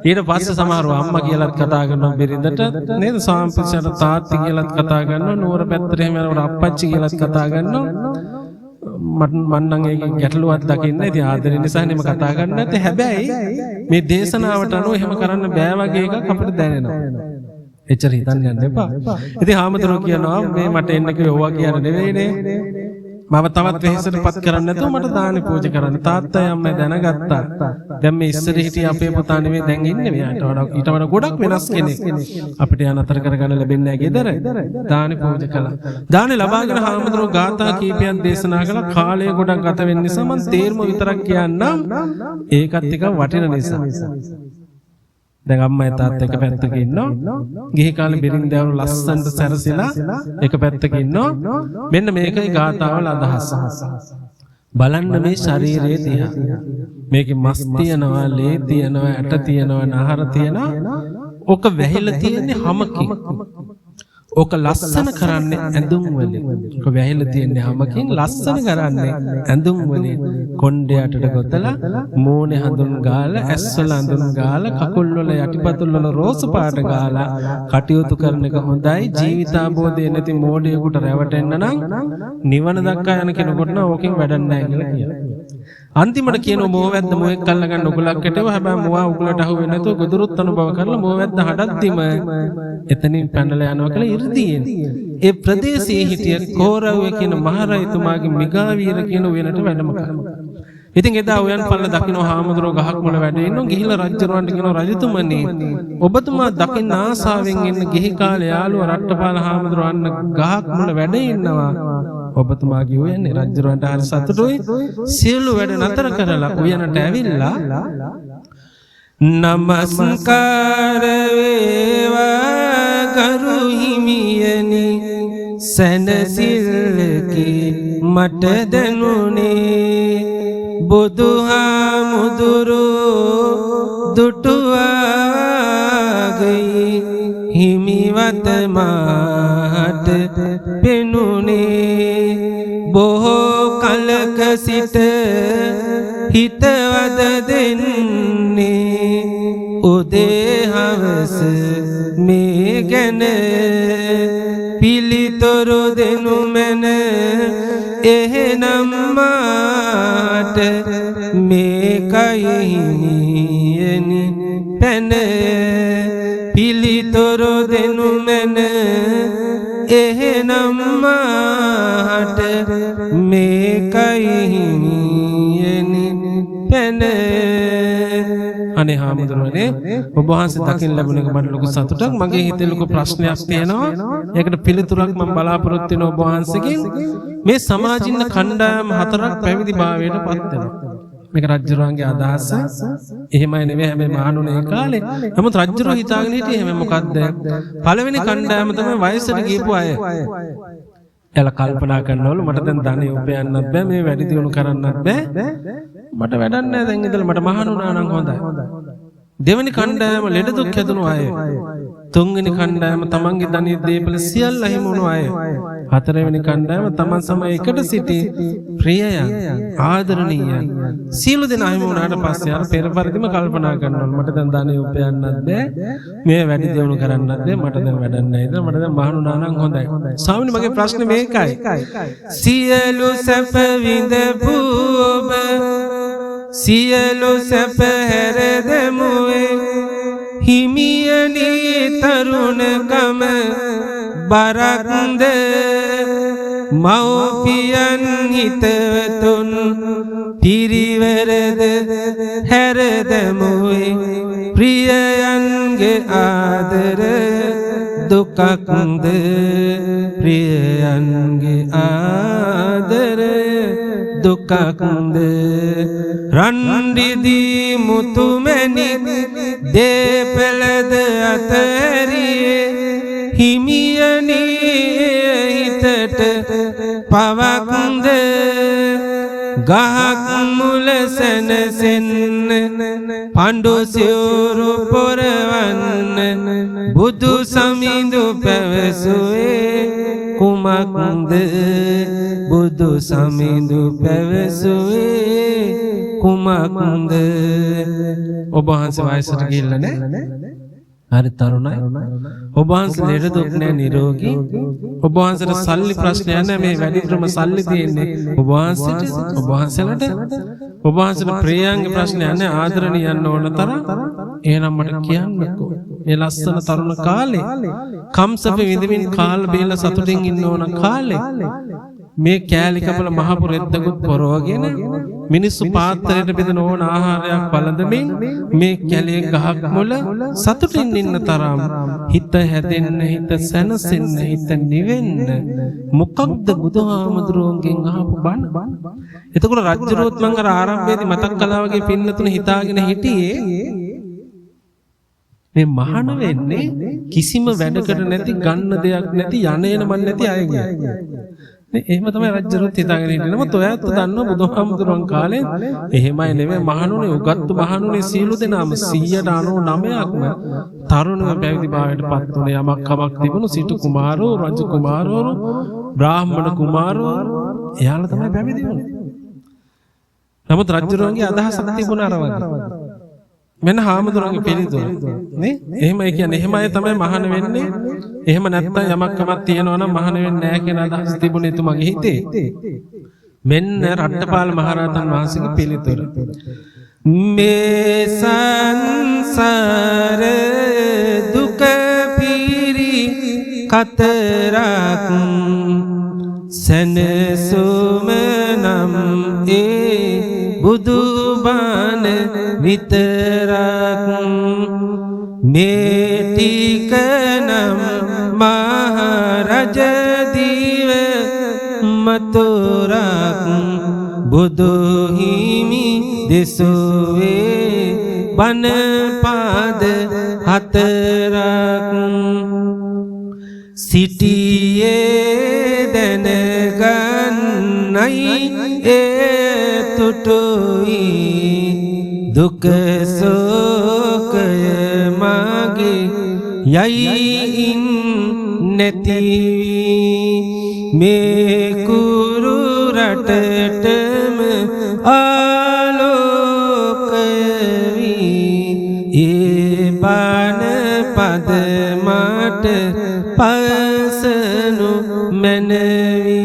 ඊට පස්සේ සමහරව අම්මා කියලාත් කතා කරනවා බිරිඳට නේද? සාම්ප්‍රදායික තාත්ති කියලාත් කතා කරනවා. නුවර පැත්තට එහෙම යනකොට අප්පච්චි කියලාත් කතා කරනවා. මම නම් ඒක ගැටලුවක් දකින්න. ඉතින් ආදරේ නිසා නෙම කතා කරන්නේ නැත්තේ. හැබැයි මේ දේශනාවට අනුව එහෙම කරන්න බෑ වගේ එකක් අපිට දැනෙනවා. එච්චර හිතන්න යන්න එපා. ඉතින් හාමුදුරුවෝ කියනවා මේ මට එන්න කිව්ව ඕවා කියන්න නෙවෙයිනේ. මම තවත් වෙහෙසටපත් කරන්නේ නැතුව මට දානි පූජා කරන්න. තාත්තා අම්මා දැනගත්තා. දැන් මේ ඉස්සර හිටිය අපේ පුතා නෙවෙයි දැන් ඉන්නේ මෙයාට වඩා ඊට වඩා ගොඩක් වෙනස් කෙනෙක්. අපිට යනතර කරගන්න ලැබෙන්නේ නැහැ ගෙදර. දානි පූජා කළා. දානි ලබාගෙන හාමුදුරුවෝ ගාථා කීපයක් දේශනා කළා. කාලය ගොඩක් ගත වෙන නිසා මම තේරුම විතරක් කියන්නම්. ඒකත් එක වටින නිසා. දැන් අම්මයි තාත්තා එක පැත්තක ඉන්නවා. ගිහි කාලේ බිරින්දෑවරු ලස්සනට සැරසිලා එක පැත්තක ඉන්නවා. මෙන්න මේකයි ගාථාවල අදහස. බලන්න මේ ශරීරයේ දිහා. මේකේ මස් තියනවා, ලේ තියනවා, ඇට තියනවා, නහර තියනවා. ඔක වැහිලා තියෙන්නේ හැමකින්. ඕක ලස්සන කරන්නේ ඇඳුම් වලින්. ඕක වැහිලා තියෙන්නේ හැමකින් ලස්සන කරන්නේ ඇඳුම් වලින්. කොණ්ඩයටට ගොතලා මූණේ හඳුන් ගාලා ඇස්වල හඳුන් ගාලා කකුල් වල යටිපතුල් වල රෝස පාට ගාලා කටයුතු කරන එක හොඳයි. ජීවිතාබෝධය නැති මෝඩයෙකුට රැවටෙන්න නම් නිවන දක්වා යන කෙනෙකුට නම් ඕකෙන් වැඩක් නැහැ කියලා කියනවා. අන්තිමට කියනවා මොහොවැද්ද මොහෙක් කල්ල ගන්න උගලක් කටව. හැබැයි මොවා උගලට අහු වෙන්නේ නැතුව ගොදුරුත් අනුභව කරලා මොහොවැද්ද හඩද්දිම එතනින් පැනලා යනවා කියලා ඉර්ධියෙන්. ඒ ප්‍රදේශයේ හිටිය කෝරව්ව කියන මහරජතුමාගේ මිගාවීර කියන වෙනට වැඩම කරනවා. ඉතින් එදා උයන් පල්ල දකින්න හාමුදුරුවෝ ගහක් මුල වැඩ ඉන්නෝ. ගිහිල්ලා රජුරවන්ට කියනවා රජතුමනි ඔබතුමා දකින්න ආසාවෙන් ඉන්න ගිහි කාලේ යාළුවා රට්ටපාල හාමුදුරුවෝ අන්න ගහක් මුල වැඩ ඉන්නවා. ඔබතුමාගේ උයන්නේ රජුරවන්ට හරි සතුටුයි. සියලු වැඩ නතර කරලා උයනට ඇවිල්ලා නමස්කාර වේවා ගරු හිමියනි සැනසිල්ලකි මට දැනුනේ බුදුහාමුදුරු දුටුවාගයි හිමිවත මාට පෙනුනේ බොහෝ කලක සිට හිතවද දෙන්නේ උදේ හවස මේ ගැන පිළිතුරු දෙනු මැන එහෙනම් මාට මේකයි හිමියනි පැන පිළිතුරු දෙනු මැන එහෙනම් මාට මේකයි හිමියනි පැන අනේ හාමුදුරුවනේ ඔබ වහන්සේ දකින්න ලැබුණ එක මට ලොකු සතුටක් මගේ හිතේ ලොකු ප්‍රශ්නයක් තියෙනවා ඒකට පිළිතුරක් මම බලාපොරොත්තු වෙනවා ඔබ වහන්සේගෙන් මේ සමාජින්න කණ්ඩායම් 4ක් පැවිදි භාවයට පත් වෙනවා මේක රජුරුවන්ගේ අදහස එහෙමයි නෙවෙයි හැබැයි මහණුනේ කාලේ නමුත් රජුරුව හිතාගෙන හිටියේ එහෙම මොකද්ද පළවෙනි කණ්ඩායම තමයි වයසට ගියපු අය එයාලා කල්පනා කරනවලු මට දැන් ධනෙ උපයන්නත් බෑ මේ වැඩි දියුණු කරන්නත් බෑ මට වැඩක් නැහැ දැන් ඉඳලා මට මහණුනා නම් හොඳයි දෙවෙනි කණ්ඩායම ලෙඩ දුක් හැදුණු අය තුන්වෙනි කණ්ඩායම තමන්ගේ ධනෙ දීපල සියල්ල හිම වුණු අය හතරවෙනි කණ්ඩායම තමන් සමග එකට සිටි ප්‍රියයන් ආදරණීයයන් සියලු දෙනා හිම වුණාට පස්සේ අර පෙර පරිදිම කල්පනා කරනවා මට දැන් ධනෙ උපයන්නත් බෑ මේ වැඩි දියුණු කරන්නත් බෑ මට දැන් වැඩක් නැහැ ඉතින් මට දැන් මහණුනා නම් හොඳයි ස්වාමීනි මගේ ප්‍රශ්නේ මේකයි සියලු සැප විඳපු ඔබ සියලු සැප හැර දෙමුවේ හිමියනි තරුණකම බරක්ද මව්පියන් හිතවතුන් පිරිවරද හැර දෙමුවේ ප්‍රියයන්ගේ ආදර දුකක්ද ප්‍රියයන්ගේ ආදර දුකක්ද රන්දිදී මුතුමැණික් දේපලද අතරියේ හිමියනි හිතට පවක්ද ගහක් මුල සැනසෙන්න පඬු සිවුරු පොරවන්න බුදු සමිඳු පැවසුවේ කුමක්ද බුදු සමිඳු පැවසුවේ කුමක්ද ඔබ වහන්සේ වයසට ගිහිල්ලා නැහැ හරි තරුණයි ඔබ වහන්සේ ලෙඩ දුක් නැහැ නිරෝගී ඔබ වහන්සේට සල්ලි ප්‍රශ්නයක් නැහැ මේ වැඩිපුරම සල්ලි තියෙන්නේ ඔබ වහන්සේට ඔබ වහන්සේලට ඔබ වහන්සේට ප්‍රියයන්ගේ ප්‍රශ්නයක් නැහැ ආදරණීයයන් ඕන තරම් එහෙනම් මට කියන්නකෝ මේ ලස්සන තරුණ කාලේ කම්සප විඳමින් කාල බේල සතුටින් ඉන්න ඕන කාලේ මේ කෑලි කපල මහ පුරෙද්දකුත් පොරවගෙන මිනිස්සු පාත්‍රයට බෙදන ඕන ආහාරයක් වළඳමින් මේ කැලේ ගහක් මුල සතුටින් ඉන්න තරම් හිත හැදෙන්න හිත සැනසෙන්න හිත නිවෙන්න මොකක්ද බුදුහාමුදුරුවන්ගෙන් අහපු බණ එතකොට රජුරුවත් මං අර ආරම්භයේදී මතක් කළා වගේ පින්නතුන හිතාගෙන හිටියේ මේ මහාන වෙන්නේ කිසිම වැඩකට නැති ගන්න දෙයක් නැති යන්නේන මන් නැති අයගේ එහෙම තමයි රජුරුවත් හිතාගෙන හිටියේ නමුත් ඔයත් දන්නවා බුදුහාමුදුරුවන් කාලේ එහෙමයි නෙමෙයි මහණුනේ උගත්තු මහණුනේ සීල දෙනාම 199ක්ම තරුණව පැවිදි භාවයට පත් වුණේ යමක් කමක් තිබුණු සිටු කුමාරෝ රජ කුමාරෝ බ්‍රාහ්මණ කුමාරෝ එයාලා තමයි පැවිදි වුණේ නමුත් රජුරුවන්ගේ අදහසක් තිබුණා අර වගේ මෙන්න හාමුදුරුවන්ගේ පිළිතුර නේ එහෙමයි කියන්නේ එහෙමයි තමයි මහාන වෙන්නේ එහෙම නැත්නම් යමක් කමක් තියනවා නම් මහාන වෙන්නේ නැහැ කියන අදහස තිබුණේ තුමගේ හිතේ මෙන්න රට්ටපාල මහරහතන් වහන්සේගේ පිළිතුර මේ සංසාර දුක පිරි කතරක් සනසුම නම් ඒ බුදු බණ විතරක් මේ ටික නම් මහරජ දිව මතුරක් බුදු හිමි දෙසුවේ බණ පාද හතරක් සිටියේ ඒ තුටුයි දුක සෝකය මගේ යයින් නැති මේ කුරු රටටම ආලෝකය වී ඒ බණ පද මට පසනු මැනවි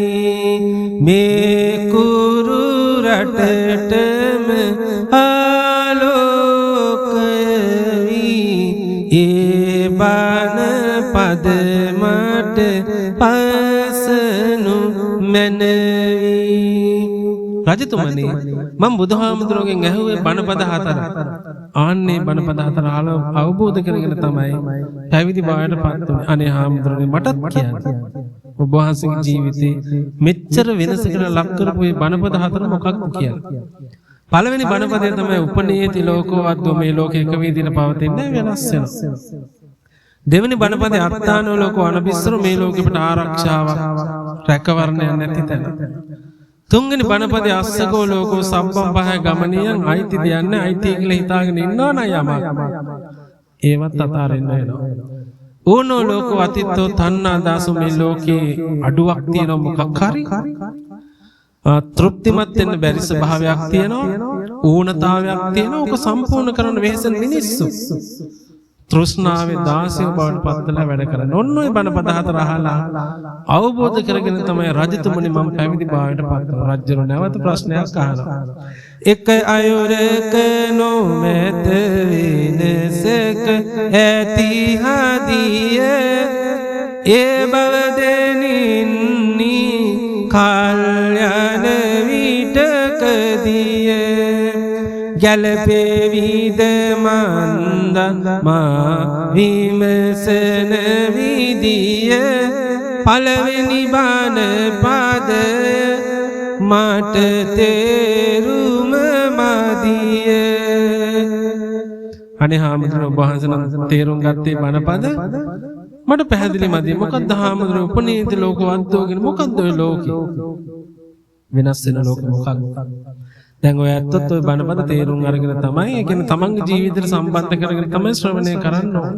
මේ කුරු රටටම ආලෝකය වී ඒ බණ පද මට පසනු මැනවි. රජතුමනි මම බුදුහාමුදුරුවෝගෙන් ඇහුවේ බණපද 4. ආන්නේ බණපද 4 අවබෝධ කරගෙන තමයි පැවිදි බවට පත් වුනේ. අනේ හාමුදුරුවනේ මටත් කියන්න. ඔබ වහන්සේගේ ජීවිතේ මෙච්චර වෙනසකට ලක් කරපු මේ බණපද 4 මොකක්ද කියලා. පළවෙනි බණපදය තමයි උපනීති ලෝකෝවද්දෝ මේ ලෝකේ එක විදිහට පවතින්නේ වෙනස් වෙනවා. දෙවෙනි බණපදේ අත්තානෝ ලෝකෝ අනබිස්සර මේ ලෝකෙට ආරක්ෂාවක් රැකවරණයක් නැති තැන. තුන්වෙනි බණපදේ අස්සකෝ ලෝකෝ සම්බම් පහ ගමනියන් අයිති දෙන්නේ අයිති කියලා හිතාගෙන ඉන්නවා නම් යමක්. ඒවත් අතාරින්න වෙනවා. ඕනෝ ලෝකෝ අතිත්තෝ තණ්හා දාසු මේ ලෝකේ අඩුවක් තියෙනවා මොකක් හරි. තෘප්තිමත් වෙන්න බැරි ස්වභාවයක් තියෙනවා. ඌනතාවයක් තියෙනවා. ඕක සම්පූර්ණ කරන්න වෙහෙසෙන මිනිස්සු. තෘෂ්ණාවේ දාසිය බවට පත්වලා වැඩ කරන. ඔන්න ඔය බණපද 4 අහලා අවබෝධ කරගෙන තමයි රජතුමනි මම පැවිදි භාවයට පත් වුණා. රජුන නැවත ප්‍රශ්නයක් අහනවා. එක අයුරක නොමැත වෙනසක ඇති හදිය ඒ බව දෙනින්නි කල්යන විටකදිය ගැලපෙවිද මන්ද මා විමසන විදිය පළවෙනි බණ පද මට තේරුම මදිය. අනේ හාමුදුරුවෝ වහන්සේ තේරුම් ගත්තේ බණ පද මට පැහැදිලි මදි. මොකක්ද හාමුදුරුවෝ උපනීති ලෝකවද්දෝ කියන මොකක්ද ඔය ලෝකේ වෙනස් වෙන ලෝකෙ මොකක්ද? දැන් ඔය ඇත්තත් ඔය බණපද තේරුම් අරගෙන තමයි ඒ කියන්නේ තමන්ගේ ජීවිතේට සම්බන්ධ කරගෙන තමයි ශ්‍රවණය කරන්න ඕන.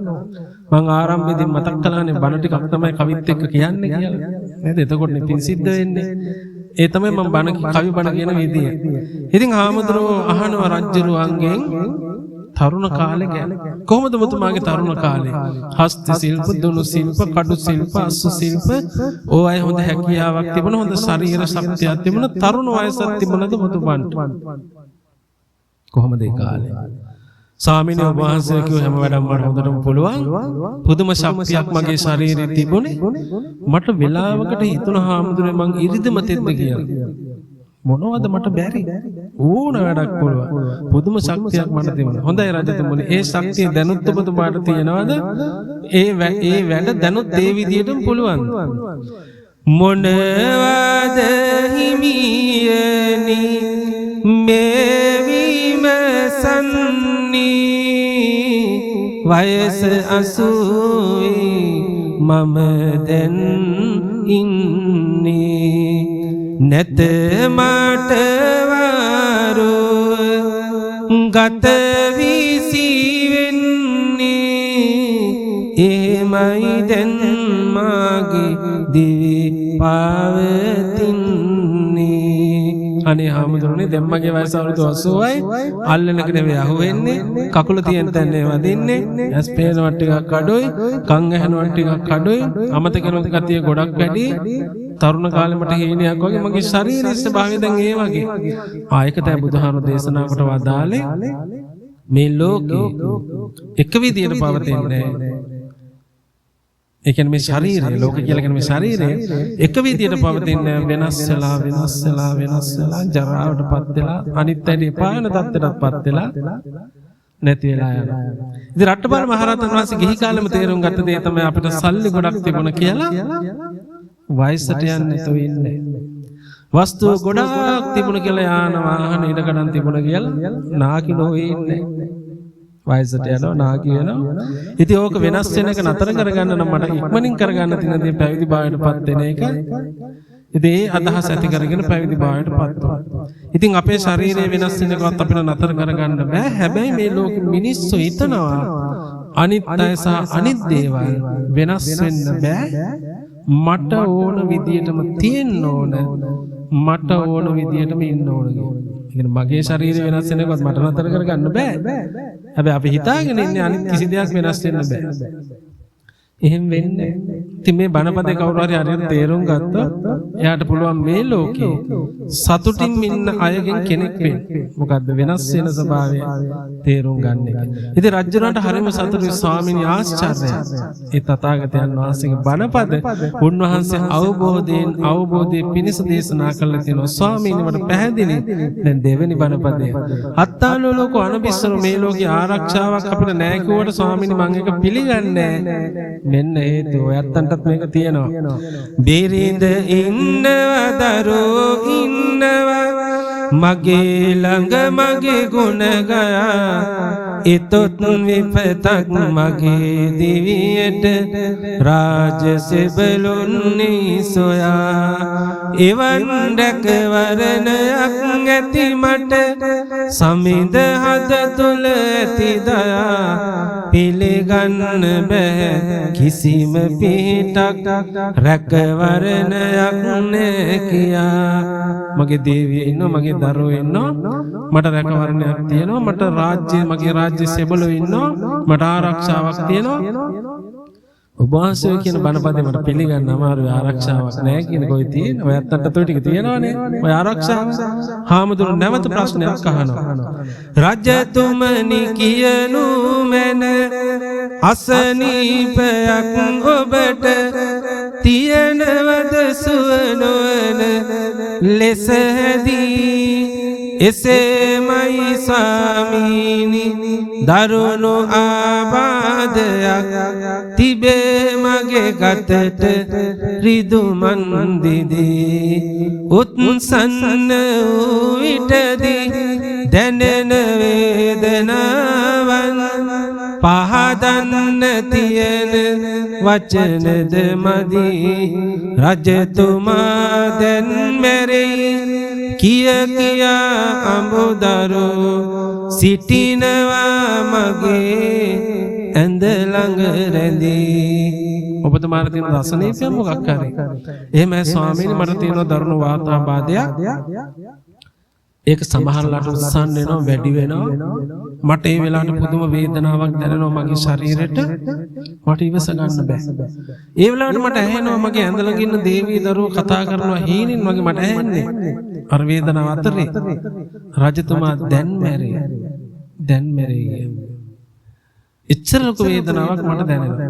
මම ආරම්භයේදී මතක් කළානේ බණ ටිකක් තමයි කවිත් එක්ක කියන්නේ කියලා. නේද? එතකොටනේ පින් සිද්ධ වෙන්නේ. ඒ තමයි මම බණ කවි බණ කියන විදිය. ඉතින් හාමුදුරුවෝ අහනවා රජුරුවන්ගෙන් තරුණ කාලේ ගැන. කොහොමද මුතුමාගේ තරුණ කාලේ? හස්ත ශිල්ප, දුනු ශිල්ප, කඩු ශිල්ප, අසු ශිල්ප ඕවයි හොඳ හැකියාවක් තිබුණා. හොඳ ශරීර ශක්තියක් තිබුණා. තරුණ වයසක් තිබුණාද මුතුමන්ට? කොහොමද ඒ කාලේ? ස්වාමීන් වහන්සේ කිව්ව හැම වැඩම මට හොඳටම පුළුවන්. පුදුම ශක්තියක් මගේ ශරීරේ තිබුණේ. මට වෙලාවකට හිතුණා හාමුදුරනේ මං ඉරිදමතෙද්ද කියලා. මොනවද මට බැරි ඕන වැඩක් පුළුවන්. පුදුම ශක්තියක් මට තිබුණා. හොඳයි රජතුමනි ඒ ශක්තිය දැනුත් ඔබතුමාට තියෙනවද? ඒ වැඩ දැනුත් ඒ විදියටම පුළුවන්. මොනවද හිමියනි මේ විමසන්නේ වයස 80 මම දැන් ඉන්නේ නැත මට වාරු ගත විසි වෙන්නේ එමයි දැන් මාගේ දිවි පවතින්නේ. අනේ හාමුදුරනේ දැන් මගේ වයස අවුරුදු 80යි අල්ලනක නෙවෙයි අහුවෙන්නේ කකුල තියෙන තැන වදින්නේ ඇස් පේනවා ටිකක් අඩුයි කන් ඇහෙනවා ටිකක් අඩුයි අමතක කරන ගතිය ගොඩක් වැඩි තරුණ කාලේ මට හේනියක් වගේ මගේ ශරීරයේ ස්වභාවය දැන් ඒ වගේ ආයක තමයි බුදුහාමුදුරු දේශනා කොට වදාලේ මේ ලෝකේ එක විදියට පවතින්නේ ඒ කියන්නේ මේ ශරීරය ලෝක කියලා කියන මේ ශරීරය එක විදියට පවතින්නේ වෙනස් වෙලා ජරාවටපත් වෙලා අනිත් ඇටි පායන තත්ත්වයටපත් වෙලා නැති වෙලා යනවා. ඉතින් රට්ටපාල මහරහතන් වහන්සේ ගිහි කාලෙම තේරුම් ගත්ත දේ තමයි අපිට සල්ලි ගොඩක් තිබුණ කියලා වයසට යන්නේ නැතුව ඉන්නේ. වස්තු ගොඩක් තිබුණ කියලා යාන වාහන ඉඩකඩම් තිබුණ කියලා නාකි නොවේ ඉන්නේ. වයසට යනවා නාකි වෙනවා. ඉතින් ඕක වෙනස් වෙන එක නතර කරගන්න නම් මට ඉක්මනින් කරගන්න තියෙන දේ පැවිදි භාවයටපත් වෙන එක. ඉතින් ඒ අදහස ඇති කරගෙන පැවිදි භාවයට පත් වුණා. ඉතින් අපේ ශරීරය වෙනස් වෙනකොට අපිට නතර කරගන්න බෑ. හැබැයි මේ ලෝකෙ මිනිස්සු හිතනවා අනිත් අය සහ අනිත් දේවල් වෙනස් වෙන්න බෑ. මට ඕන විදියටම තියෙන්න ඕන. මට ඕන විදියටම ඉන්න ඕන කියලා. මගේ ශරීරය වෙනස් වෙනකොට මට නතර කරගන්න බෑ. හැබැයි අපි හිතාගෙන ඉන්නේ අනිත් කිසි දෙයක් වෙනස් වෙන්න බෑ. එහෙම වෙන්නේ. ඉතින් මේ බණපදේ කවුරු හරි හරියට තේරුම් ගත්තොත් එයාට පුළුවන් මේ ලෝකේ සතුටින් ඉන්න අයගෙන් කෙනෙක් වෙන්න. මොකද්ද වෙනස් වෙන ස්වභාවය තේරුම් ගන්න එක. ඉතින් රජුරන්ට හරිම සතුටුයි ස්වාමීනි ආශ්චර්යයි. ඒ තථාගතයන් වහන්සේගේ බණපද උන්වහන්සේ අවබෝධයේ පිණිස දේශනා කළා තියෙනවා. ස්වාමීනි මට පැහැදිලි. දැන් දෙවෙනි බණපදය. අත්තාලෝ ලෝක අනබිස්සරු මේ ලෝකේ ආරක්ෂාවක් අපිට නැහැ කිව්වට ස්වාමීනි මම ඒක පිළිගන්නේ නැහැ. මෙන්න හේතුව ඔයත්තන්ටත් මේක තියෙනවා. බිරිඳ ඉන්නවා දරුවෝ ඉන්නවා මගේ ළඟ මගේ ගුණ ගයා එතොත් විපතක් මගේ දිවියට රාජසෙබළුන්නේ සොයා එවන් රැකවරණයක් ඇති මට සමිඳ හද තුල ඇති දයා පිළිගන්න බෑ කිසිම පිටක් රැකවරණයක් නෑ කියා මගේ දේවිය ඉන්නවා මගේ දරුවෝ ඉන්නවා මට රැකවරණයක් තියෙනවා මට මගේ රාජ්‍ය සෙබළු ඉන්නවා මට ආරක්ෂාවක් තියෙනවා ඔබ වහන්සේ කියන බණපදේ මට පිළිගන්න අමාරුයි ආරක්ෂාවක් නැහැ කියන කොයි තියෙන ඔයත් අතට ටික තියෙනවනේ ඔය ආරක්ෂාව හාමුදුරුවෝ නැවත ප්‍රශ්නයක් අහනවා රජතුමනි කියනු මැන අසනීපයක් ඔබට තියනවද සුවනවන ලෙස හැදී එසේමයි ස්වාමීනි දරුණු ආබාධයක් තිබේ මගේ ගතට රිදුමන් දිදී උත්සන්න වූ විටදී දැනෙන වේදනාවන් පහදන්න තියෙන වචනද මදී රජතුමා දැන් මැරෙයි කිය කියා අඹදරු සිටිනවා මගේ ඇඳ ළඟ රැඳී ඔබතුමාට තියෙන දසනීපය මොකක් හරි එහෙමයි ස්වාමීනි මට තියෙන දරුණු වාතාබාධයක් ඒක සමහරලාට උස්සන්න වෙනවා වැඩි වෙනවා මට ඒ වෙලාවට පුදුම වේදනාවක් දැනෙනවා මගේ ශරීරෙට මට ඉවස ගන්න බෑ ඒ වෙලාවට මට ඇහෙනවා මගේ ඇඳ ළඟ ඉන්න දේවී දරුවෝ කතා කරනවා හීනින් වගේ මට ඇහෙන්නේ අර වේදනාව අතරේ රජතුමා දැන් මැරේ එච්චර ලොකු වේදනාවක් මට දැනෙනවා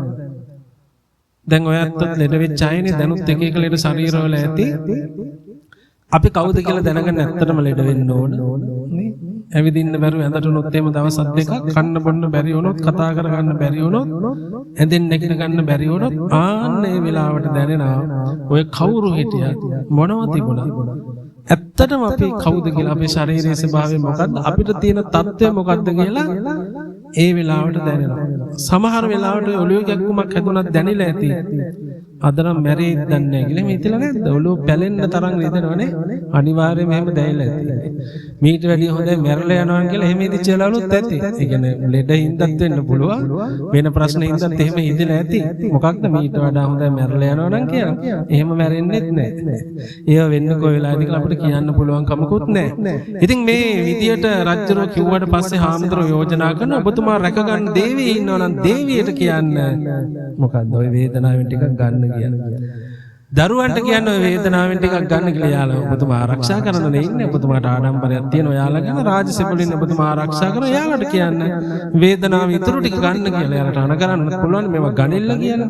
දැන් ඔයත් ලෙඩ වෙච්ච අයනේ දැනුත් එක එක ලෙඩ ශරීරවල ඇති අපි කවුද කියලා දැනගන්න ඇත්තටම ලෙඩ වෙන්න ඕන නේ ඇවිදින්න බැරුව ඇඳට උනොත් එහෙම දවස් දෙකක් කන්න බොන්න බැරි වුණොත් කතා කරගන්න බැරි වුණොත් ඇඳෙන් නැගිට ගන්න බැරි වුණොත් ආන්න ඒ වෙලාවට දැනෙනවා ඔය කවුරු හිටියත් මොනවද තිබුණා ඇත්තටම අපි කවුද කියලා අපේ ශරීරයේ ස්වභාවය මොකද්ද අපිට තියෙන තත්ත්වය මොකද්ද කියලා ඒ වෙලාවට දැනෙනවා සමහර වෙලාවට ඔළුවේ ගැක්කුමක් හැදුනත් දැනෙලා ඇති අදනම් මැරෙයිද දන්නේ නැහැ කියලා මේ හිතලා නැද්ද ඔළුව පැලෙන්න තරම් රිදෙනවනේ අනිවාර්යයෙන්ම එහෙම දැනෙලා ඇති මීට වැඩිය හොඳයි මැරලා යනවා කියලා එහෙම ඉදිච්ච වෙලාවලුත් ඇති ඒ කියන්නේ ලෙඩ හින්දත් වෙන්න පුළුවන් වෙන ප්‍රශ්න හින්දත් එහෙම හිතලා ඇති මොකක්ද මීට වඩා හොඳයි මැරලා යනවා නම් කියලා එහෙම මැරෙන්නෙත් නැහැ ඒව වෙන්න කොයි වෙලාවද කියලා අපිට කියන්න පුළුවන් කමකුත් නැහැ ඉතින් මේ විදියට රජුරෝ කිව්වට පස්සේ හාමුදුරුවෝ යෝජනා කරන ඔබතුමා රැක ගන්න දේවිය ඉන්නවා නම් දේවියට කියන්න මොකද්ද ඔය වේදනාවෙන් ටිකක් ගන්න දරුවන්ට කියන්න වේදනාවෙන් ටිකක් ගන්න කියලා යාළුවා ඔබතුමා ආරක්ෂා කරන්න ඉන්නේ ඔබතුමාට ආඩම්බරයක් තියෙනවා යාළුවා කියන රාජසෙබළුන් ඔබතුමා ආරක්ෂා කරනවා යාළුවාට කියන්න වේදනාව ඉතුරු ටික ගන්න කියලා යාළුවාට අණ කරන්න පුළුවන් මේවා ගණෙල්ල කියලා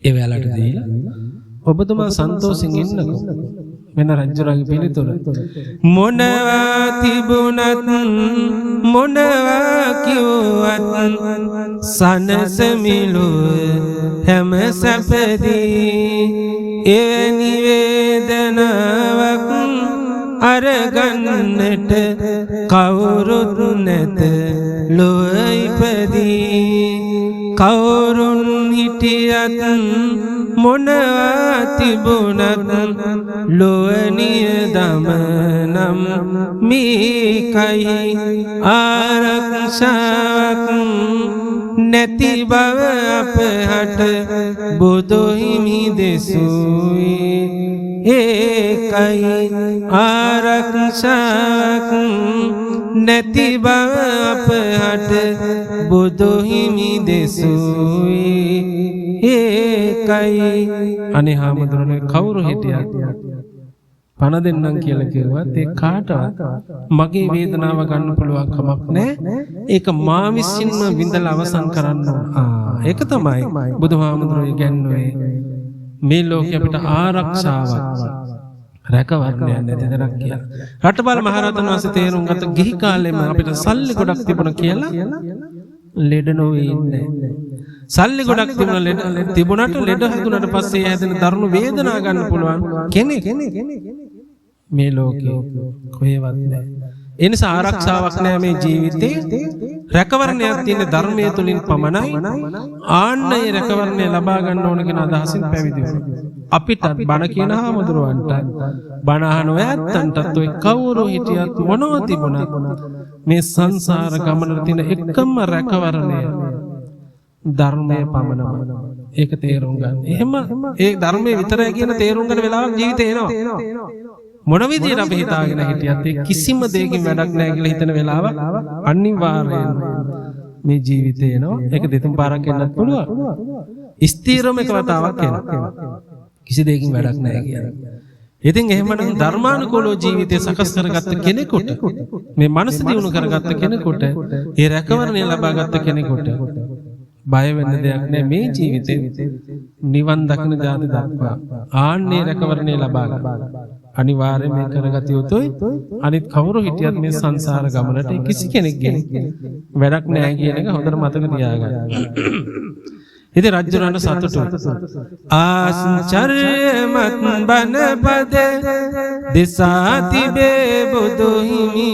ඒ යාළුවාට දීලා ඔබතුමා සන්තෝෂෙන් ඉන්නකෝ මෙන්න රජුරගේ පිළිතුර මොනවා තිබුණත් මොනවා කිව්වත් සනසමිලුව හැම සැපදී එවැනි වේදනාවක් අරගන්නට කවුරුත් නැත ලොව ඉපදී කවුරුන් හිටියත් මොනවා තිබුණත් ලොවනිය දමනම් මේකයි ආරක්ෂාවක් නැති බව අපහට බුදුහිමි දෙසුවේ ඒකයි ආරක්ෂාවක් නැති බව අපහට බුදුහිමි දෙසුවේ ඒකයි අනේ හාමුදුරනේ කවුරු හිටියත් පණ දෙන්නම් කියලා කිව්වත් ඒ කාටවත් මගේ වේදනාව ගන්න පුළුවන් කමක් නැහැ. ඒක මා විසින්ම විඳලා අවසන් කරන්න ඕන. ඒක තමයි බුදුහාමුදුරුවෝ කියන්නේ මේ ලෝකෙ අපිට ආරක්ෂාවක් රැකවරණයක් නැති තරක් කියලා. රටබල මහරහතන් වහන්සේ තේරුම් ගත්ත ගිහි කාලෙම අපිට සල්ලි ගොඩක් තිබුණා කියලා ලෙඩ නොවේ ඉන්නේ. සල්ලි ගොඩක් තිබුණාට ලෙඩ හැදුනට පස්සේ හැදෙන දරුණු වේදනා ගන්න පුළුවන් කෙනෙක් මේ ලෝකේ කොහෙවත් නැහැ. ඒ නිසා ආරක්ෂාවක් නැහැ මේ ජීවිතේ. රැකවරණයක් තියෙන ධර්මයේ තුලින් පමණයි. ආන්නේ රැකවරණය ලබා ගන්න ඕන කියන අදහසින් පැවිදි වෙනවා. අපිටත් බණ කියන හාමුදුරුවන්ට බණ අහන ඔයත්තන්ටත් ඔය කවුරු හිටියත් මොනව තිබුණත් මේ සංසාර ගමනට තියෙන එකම රැකවරණය ධර්මයේ පමණයි. ඒක තේරුම් ගන්න. එහෙම ඒ ධර්මයේ විතරයි කියන තේරුම් ගන්න වෙලාවක් ජීවිතේ එනවා. මොන විදියට අපි හිතාගෙන හිටියත් ඒ කිසිම දෙයකින් වැඩක් නැහැ කියලා හිතන වෙලාව අනිවාර්යයෙන්ම මේ ජීවිතේ එනවා. ඒක දෙතුන් පාරක් එන්නත් පුළුවන්. ස්ථිරම එක වතාවක් එනවා. කිසි දෙයකින් වැඩක් නැහැ කියන්නේ. ඉතින් එහෙමනම් ධර්මානුකූලව ජීවිතය සකස් කරගත්ත කෙනෙකුට මේ මනස දියුණු කරගත්ත කෙනෙකුට ඒ රැකවරණය ලබාගත්ත කෙනෙකුට බය වෙන්න දෙයක් නැහැ මේ ජීවිතේ නිවන් දකින ජාති දක්වා ආන්නේ රැකවරණය ලබා ගන්න අනිවාර්යයෙන් මේ කරගත යුතුයි. අනිත් කවුරු හිටියත් මේ සංසාර ගමනට කිසි කෙනෙක්ගේ වැඩක් නැහැ කියන එක හොඳට මතක තියාගන්න. ඉතින් රජුරන්ට සතුටුයි. ආශ්චර්යමත් බණ පද දිසා තිබේ බුදු හිමි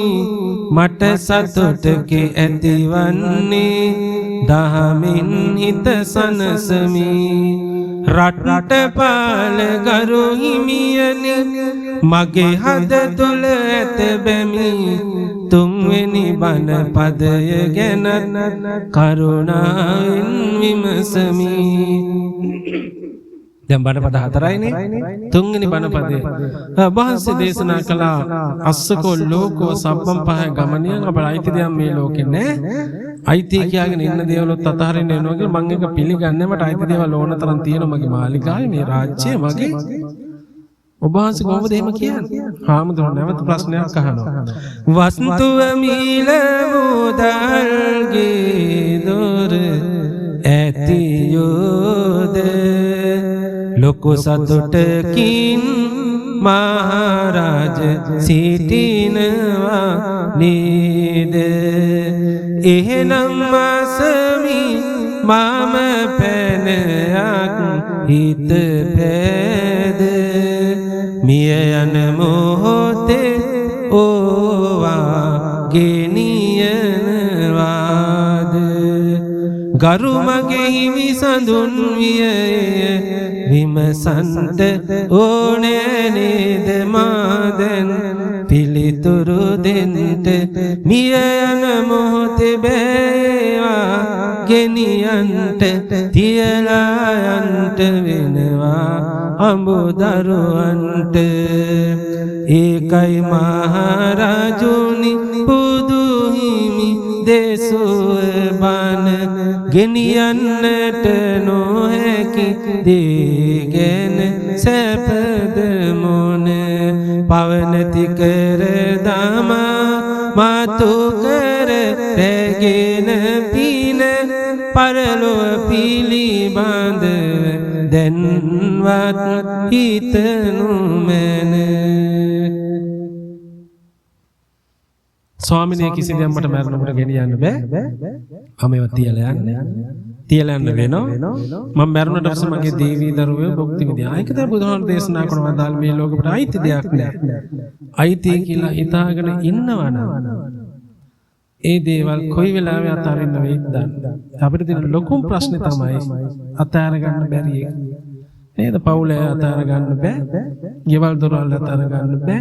මට සතුටකේ ඇතිවන්නේ දහමින් හිත සනසමි රටට පාල ගරු හිමියනි මගේ හද තුල ඇත බැමි තුන්වෙනි බණ පදය ගැන කරුණාවෙන් විමසමි. දැන් බණ පද හතරයිනේ. තුන්වෙනි බණ පදය වහන්සේ දේශනා කළ අස්සකෝ ලෝකෝ සබ්බම් පහ ගමනියන් අපට අයිති දෙයක් මේ ලෝකේ නැහැ. අයිති කියාගෙන ඉන්න දේවලුත් අතහරින්න වෙනවා කියලා මම එක පිළිගන්නේ. මට අයිති දේවල් ඕන තරම් තියෙනවා මගේ මාලිගාවේ මේ රාජ්‍යය මගේ. ඔබ වහන්සේ කොහොමද එහෙම කියන්නේ? හාමුදුරුවෝ නැවත ප්‍රශ්නයක් අහනවා. වස්තුව මීල මුදල්ගේ දොර ඇතියෝද ලොකු සතුටකින් මහරජ සිටිනවා නේද? එහෙනම් මාසමි මම පැනයක් හිත පැද මිය යන මොහොතේ ඕවා ගෙනියනවාද ගරු මගේ හිමි සඳුන් විය විමසන්ට ඕනෑ නේද මාදැන් පිළිතුරු දෙන්ට මිය යන මොහොතේ බෑවා ගෙනියන්ට තියලා යන්ට වෙනවා අඹදරුවන්ට ඒකයි මහරජුනි බුදු හිමි දේසුව බණ ගෙනියන්නට නොහැකි දේගෙන සැපද මොන පවනති කර දමා මතු කර රැගෙන පින පරලොව පිළිබඳ දැන්වත් හිතනු මැන. ස්වාමිනේ කිසි දෙයක් මට මරණකට ගෙනියන්න බෑ. මම තියලා යන්න වෙනවා. මම මරණට පස්සේ මගේ දේවී දරුවෝ භුක්ති විඳිනවා. ඒක තමයි බුදුහාමුදුරු දේශනා කරන වදාල් මේ ලෝකෙට අයිති දෙයක් නෑ. අයිති කියලා හිතාගෙන ඉන්නවනම් ඒ දේවල් කොයි වෙලාවෙ අතාරින්න වෙයිද දන්නේ. අපිට තියෙන ලොකුම ප්‍රශ්නේ තමයි අතාර ගන්න බැරි එක. නේද? පවුලේ අතාර ගන්න බෑ. ගෙවල් දොරවල් අතාර ගන්න බෑ.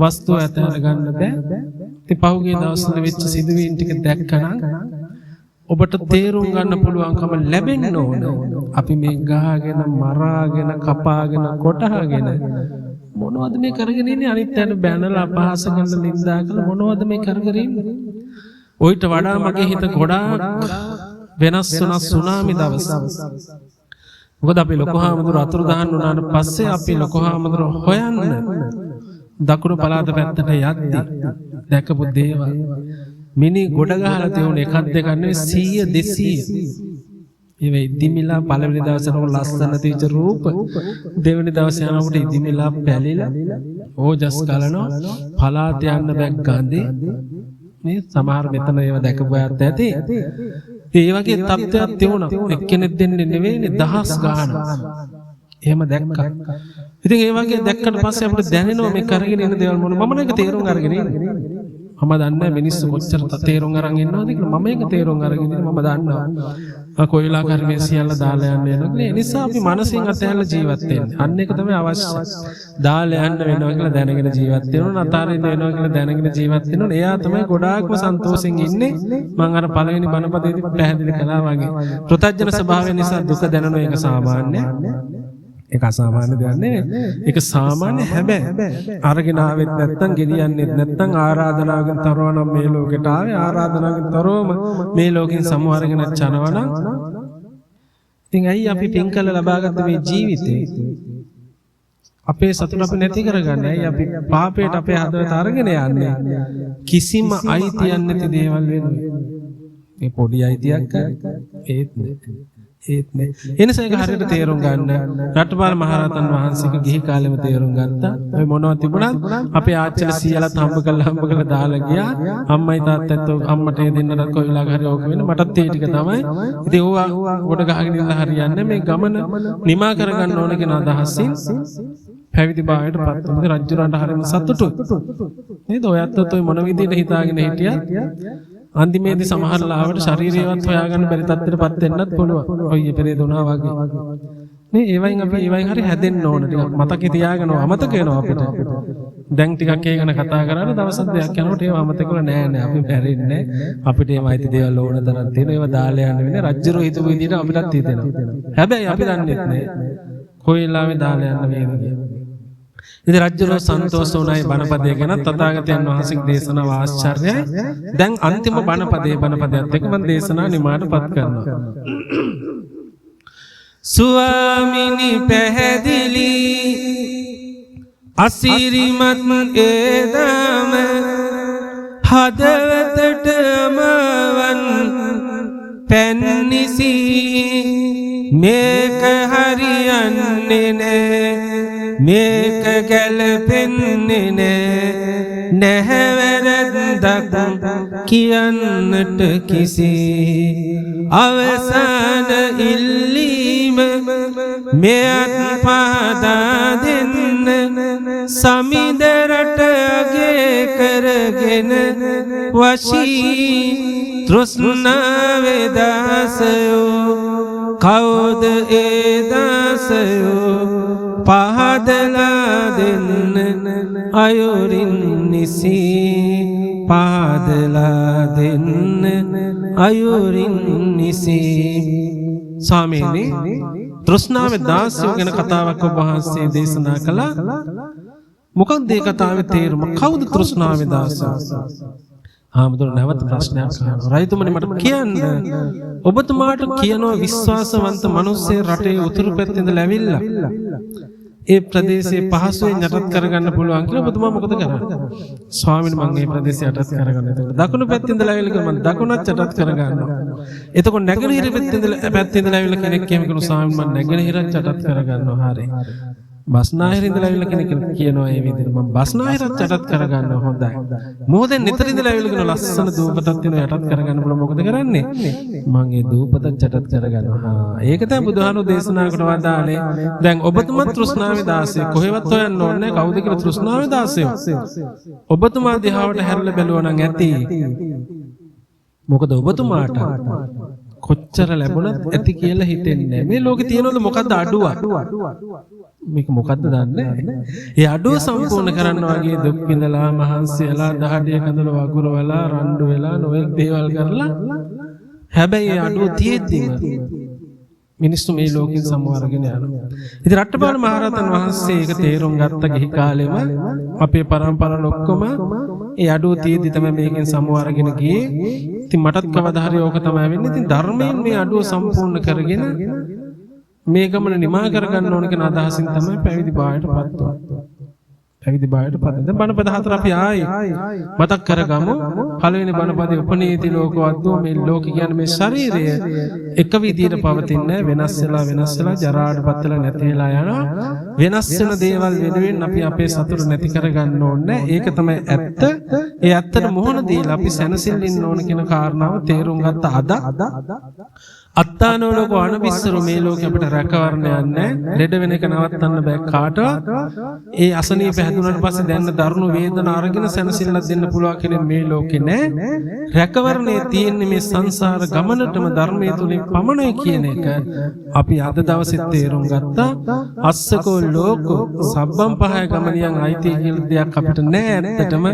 වස්තු අතාර ගන්න බෑ. ඉතින් පහුගිය දවස්වල වෙච්ච සිදුවීම් ටික දැක්කනම් ඔබට තේරුම් ගන්න පුළුවන්කම ලැබෙන්න ඕන. අපි මේ ගහගෙන මරාගෙන කපාගෙන කොටහගෙන මොනවද මේ කරගෙන ඉන්නේ? අනිත් අයට බැනලා අපහාස කරන නින්දා කරලා මොනවද මේ කරගෙන ඉන්නේ? ඔයිට වඩා මගේ හිත ගොඩාක් වෙනස් වුණා සුනාමි දවස්. මොකද අපි ලොකු හාමුදුරුවෝ අතුරුදහන් වුණාට පස්සේ අපි ලොකු හාමුදුරුවෝ හොයන්න දකුණු පළාත පැත්තට යද්දි දැකපු දේවල් මිනි ගොඩ ගහලා තියුණ එකක් දෙකක් නෙවෙයි 100 200 ඒ ඉදිමිලා පළවෙනි දවසේ නෝ ලස්සන තියච්ච රූප දෙවෙනි දවසේ යනකොට ඉදිමිලා පැලිලා ඕජස් ගලනවා පළාත යන්න බැක් ගඳේ මේ සමහර මෙතන ඒව දැකපු අයත් ඇති ඒ වගේ තත්ත්වයක් තියුණා එක්කෙනෙක් දෙන්නේ නෙවෙයිනේ දහස් ගාණක් එහෙම දැක්කා ඉතින් ඒ වගේ දැක්කට පස්සේ අපිට දැනෙනවා මේ කරගෙන ඉන්න දේවල් මම නේද තේරුම් අරගෙන ඉන්නේ මම දන්නේ මිනිස්සු කොච්චර තේරුම් අරන් ඉන්නවද කියලා මම ඒක තේරුම් අරගෙන ඉන්නේ මම දන්නවා කොයි වෙලාවකරි මේ සියල්ල දාලා යන්න වෙනවා කියලා ඒ නිසා අපි මනසින් අතහැරලා ජීවත් වෙන්නේ අන්න ඒක තමයි අවශ්‍ය දාලා යන්න වෙනවා කියලා දැනගෙන ජීවත් වෙනවා නතරින් වෙනවා කියලා දැනගෙන ජීවත් වෙනවා එයා තමයි ගොඩාක්ම සන්තෝෂෙන් ඉන්නේ මම අර පළවෙනි බණපදයේදී පැහැදිලි කළා වගේ ප්‍රත්‍යජන ස්වභාවය නිසා දුක දැනෙනවා ඒක සාමාන්‍යයි ඒක අසාමාන්‍ය දෙයක් නෙවෙයි. ඒක සාමාන්‍ය හැබැයි අරගෙන ආවෙත් නැත්නම් ගෙනියන්නෙත් නැත්නම් ආරාධනාවකින් තරව නම් මේ ලෝකෙට ආවේ ආරාධනාවකින් තරවම මේ ලෝකෙන් සමු අරගෙන යනවා නම් ඉතින් ඇයි අපි පින්කල ලබාගත්ත මේ ජීවිතේ අපේ සතුට අපි නැති කරගන්නේ ඇයි අපි පාපයට අපේ හදවත අරගෙන යන්නේ කිසිම අයිතියක් නැති දේවල් වෙනුවෙන් මේ පොඩි අයිතියක් ඒත් නෑ එනිසා ඒක හරියට තේරුම් ගන්න රටපාල මහරහතන් වහන්සේගේ ගිහි කාලෙම තේරුම් ගත්තා ඔය මොනවද තිබුණත් අපේ ආච්චිලා සීයලා හම්බ කරලා දාලා ගියා අම්මයි තාත්තත් අම්මට දෙන්නට කොයි වෙලාවක හරි ඕක වෙන මටත් ඒ ටික තමයි ඉතින් ඕවා ගොඩ ගහගෙන ඉන්න හරියන්නේ මේ ගමන නිමා කරගන්න ඕන කියන අදහසින් පැවිදි භාවයට පත් වුණා රජුරන්ට හරියම සතුටුයි නේද ඔයත් ඔය මොන විදිහට හිතාගෙන හිටියත් අන්තිමේදී සමහර ලාවට ශරීරයවත් හොයාගන්න බැරි තත්ත්වයකටපත් වෙන්නත් පුළුවන්. ඔය පෙරේද වුණා වගේ. නේ ඒවයින් අපි ඒවයින් හරි හැදෙන්න ඕන ටිකක් මතකේ තියාගෙන අමතක වෙනවා අපිට. දැන් ටිකක් ඒ ගැන කතා කරලා දවස් දෙකක් යනකොට ඒව අමතක වෙලා නෑ අපි පැරෙන්නේ අපිට ඒ වයිති දේවල් ඕන තරම් තියෙනවා ඒව දාලා යන්න වෙන්නේ රජ්ජරෝ හිතපු විදිහට අපිටත් හිතෙනවා. හැබැයි අපි දන්නෙත් නෑ කොයි වෙලාවෙ දාලා යන්න වේද කියලා. ඉතින් රජුරෝ සන්තෝෂ වුණායි බණපදය ගැන තථාගතයන් වහන්සේගේ දේශනාව ආශ්චර්යයි. දැන් අන්තිම බණපදයත් එක්ක මම දේශනාව නිමාටපත් කරනවා. ස්වාමිනි පැහැදිලි අසිරිමත් ඒදම හදවතට අමවන් පැන්නිසි මේක හරියන්නේ නෑ මේක ගැලපෙන්නේ නැහැවරද්දක් කියන්නට කිසි අවසාන ඉල්ලීම මෙයත් පහදා දෙන්න සමිඳරට අගේ කරගෙන වශී තෘෂ්ණාවේ දාසයෝ කවුද ඒ දාසයෝ පහදලා දෙන්න අයුරින් නිසි පහදලා දෙන්න අයුරින් නිසි ස්වාමීනි තෘෂ්ණාවේ දාසයෝ ගැන කතාවක් ඔබ වහන්සේ දේශනා කළා මොකක්ද ඒ කතාවේ තේරුම කවුද තෘෂ්ණාවේ දාසයෝ ආමුදුර නැවත ප්‍රශ්නයක් අහනවා රයිතුමනි මට කියන්න ඔබතුමාට කියනවා විශ්වාසවන්ත මිනිස්සු රටේ උතුරු පැත්තේ ඉඳලා ඇවිල්ලා ඒ ප්‍රදේශයේ පහසුවෙන් යටත් කරගන්න පුළුවන් කියලා ඔබතුමා මොකද කරන්නේ ස්වාමීනි මම මේ ප්‍රදේශය යටත් කරගන්න එතකොට දකුණු පැත්තේ ඉඳලා ඇවිල්ලා මම දකුණත් යටත් කරගන්නවා එතකොට නැගෙනහිර පැත්තේ ඉඳලා ඇවිල්ලා කෙනෙක් කියම කරනවා ස්වාමීනි මම නැගෙනහිරත් යටත් කරගන්නවා හරි බස්නාහිර ඉඳලා ඇවිල්ලා කෙනෙක් කියනවා ඒ විදිහට මම බස්නාහිරත් යටත් කරගන්නවා හොඳයි මොහොතෙන් නිතර ඉඳලා ඇවිල්ලා කියන ලස්සන දූපතක් තියෙනවා යටත් කරගන්න පුළුවන් මොකද කරන්නේ මම ඒ දූපතත් යටත් කරගන්නවා ඒක තමයි බුදුහාමුදුරු දේශනාවකට වදාළේ දැන් ඔබතුමා තෘෂ්ණාවේ දාසය කොහෙවත් හොයන්න ඕනේ කවුද කියලා තෘෂ්ණාවේ දාසය ඔබතුමා දිහාවට හැරලා බැලුවා නම් ඇති මොකද ඔබතුමාට කොච්චර ලැබුණත් ඇති කියලා හිතෙන්නේ මේ ලෝකේ තියෙනවද මොකද්ද අඩුවක් මේක මොකද්ද දන්නේ ඒ අඩුව සම්පූර්ණ කරන්න වගේ දුක් විඳලා මහන්සි වෙලා දහඩිය කඳල වගුර වෙලා රණ්ඩු වෙලා නොයෙක් දේවල් කරලා හැබැයි ඒ අඩුව තියෙද්දිම මිනිස්සු මේ ලෝකෙන් සමවරගෙන යනවා. ඉතින් රට්ටපාල මහරහතන් වහන්සේ ඒක තේරුම් ගත්ත ගිහි කාලෙම අපේ පරම්පරාවල ඔක්කොම ඒ අඩුව තියෙද්දි තමයි මේකෙන් සමවරගෙන ගියේ. ඉතින් මටත් කවදා හරි ඕක තමයි වෙන්නේ. ඉතින් ධර්මයෙන් මේ අඩුව සම්පූර්ණ කරගෙන මේ ගමන නිමා කරගන්න ඕන කියන අදහසින් තමයි පැවිදි භාවයටපත් වුනේ. පැවිදි භාවයටපත් වෙන බණපද හතර අපි ආයි මතක් කරගමු. පළවෙනි බණපදේ උපනීති ලෝකවද්දෝ මේ ලෝක කියන්නේ මේ ශරීරය එක විදියට පවතින්නේ වෙනස් වෙලා ජරාටපත් වෙලා නැති වෙලා යනවා. වෙනස් වෙන දේවල් වෙනුවෙන් අපි අපේ සතුට නැති කරගන්න ඕනේ. ඒක තමයි ඇත්ත. ඒ ඇත්තට මොහොන දීලා අපි සැනසෙන්න ඉන්න ඕන කියන කාරණාව තේරුම් ගත්ත අද අත්තානෝ ලෝක අනබිස්සරු මේ ලෝකෙ අපිට රැකවරණයක් නැහැ. ලෙඩ වෙන එක නවත්තන්න බෑ කාටවත්. ඒ අසනීප හැදුනට පස්සේ දැන් දරුණු වේදනා අරගෙන සැනසෙල්ලක් දෙන්න පුළුවන් කෙනෙක් මේ ලෝකේ නැහැ. රැකවරණේ තියෙන්නේ මේ සංසාර ගමනටම ධර්මයේ තුලින් පමණයි කියන එක අපි අද දවසේ තේරුම් ගත්තා. අස්සකෝ ලෝකෝ සබ්බම් පහය ගමනියන් අයිති කියලා දෙයක් අපිට නැහැ. ඇත්තටම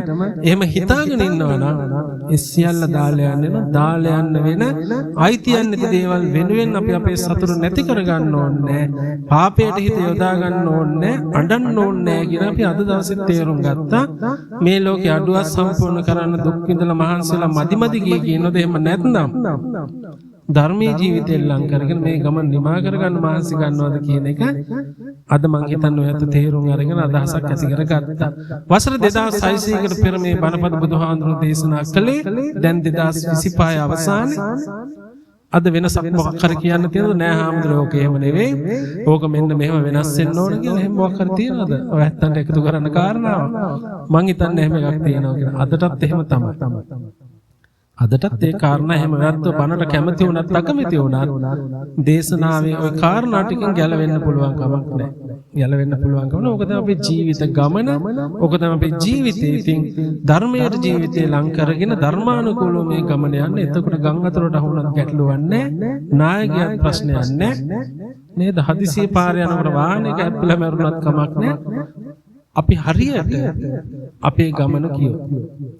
එහෙම හිතාගෙන ඉන්නවා නම් ඒ සියල්ල දාලා යන්න වෙන අයිතියන් නැති දේවල් වෙනුවෙන් අපි අපේ සතුට නැති කරගන්න ඕනේ. පාපයට හිත යොදා ගන්න ඕනේ. අඬන්න ඕනේ කියලා අපි අද දවසේ තේරුම් ගත්තා. මේ ලෝකේ අඩුවක් සම්පූර්ණ කරන්න දුක් විඳලා මහන්සිලා මදි ගියේ කියනොත් එහෙම නැත්නම් ධර්මයේ ජීවිතය ලං කරගෙන මේ ගමන නිමා කරගන්න මහන්සි ගන්නවද කියන එක අද මං හිතන්නේ ඔයත් තේරුම් අරගෙන අදහසක් ඇති කරගත්තා. වසර 2600කට පෙර මේ බණපද බුදුහාඳුරු දේශනා කළේ දැන් 2025 අවසානයේ අද වෙනසක් මොකක් හරි කියන්න තියෙනවද නෑ හාමුදුරුවෝ ඕක එහෙම නෙවෙයි ඕක මෙන්න මෙහෙම වෙනස් වෙන්න ඕන කියලා එහෙම මොකක් හරි තියෙනවද ඔය ඇත්තන්ට එකතු කරන්න කාරණාව මං හිතන්නේ එහෙම එකක් තියෙනවා කියලා අදටත් එහෙම තමයි අදටත් ඒ කාරණා එහෙම වැත්තෝ බනට කැමති වුණත් අකමැති වුණත් දේශනාවේ ওই කාරණා ටිකෙන් ගැලවෙන්න පුළුවන් කමක් නැහැ. ගැලවෙන්න පුළුවන් කම නෑ. ඕක තමයි අපේ ජීවිත ගමන. ඕක තමයි අපේ ජීවිතේ. ඉතින් ධර්මයේ ජීවිතේ ලං කරගෙන ධර්මානුකූලව මේ ගමන යන්න. එතකොට ගම් අතරට අහුණත් ගැටලුවක් නැහැ. නායකයන් ප්‍රශ්නයක් නැහැ. නේද? හදිසියේ පාරේ යනකොට වාහනයක ඇප්පිලා මැරුණත් කමක් නැහැ. අපි හරියට අපේ ගමන කියෝ.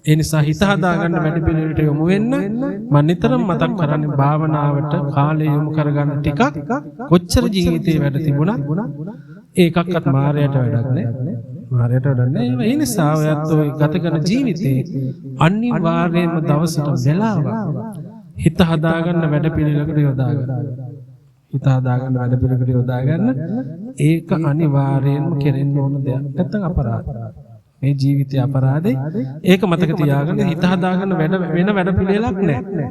ඒ නිසා හිත හදාගන්න වැඩ පිළිවෙලට යොමු වෙන්න මම නිතරම මතක් කරන්නේ භාවනාවට කාලය යොමු කරගන්න ටිකක් කොච්චර ජීවිතේ වැඩ තිබුණත් ඒකක්වත් මායයට වැඩක් නැහැ. මායයට වැඩක් නැහැ. ඒ නිසා ඔයත් ඔය ගත කරන ජීවිතේ අනිවාර්යයෙන්ම දවසට වෙලාවක් හිත හදාගන්න වැඩ පිළිවෙලකට යොදාගන්න. හිත හදාගන්න වැඩ පිළිවෙලකට යොදාගන්න ඒක අනිවාර්යයෙන්ම කෙරෙන්න ඕන දෙයක්. නැත්නම් අපරාධයි. මේ ජීවිතය අපරාධේ. ඒක මතක තියාගන්න හිත හදාගන්න වෙන වැඩ පිළිවෙලක් නැහැ.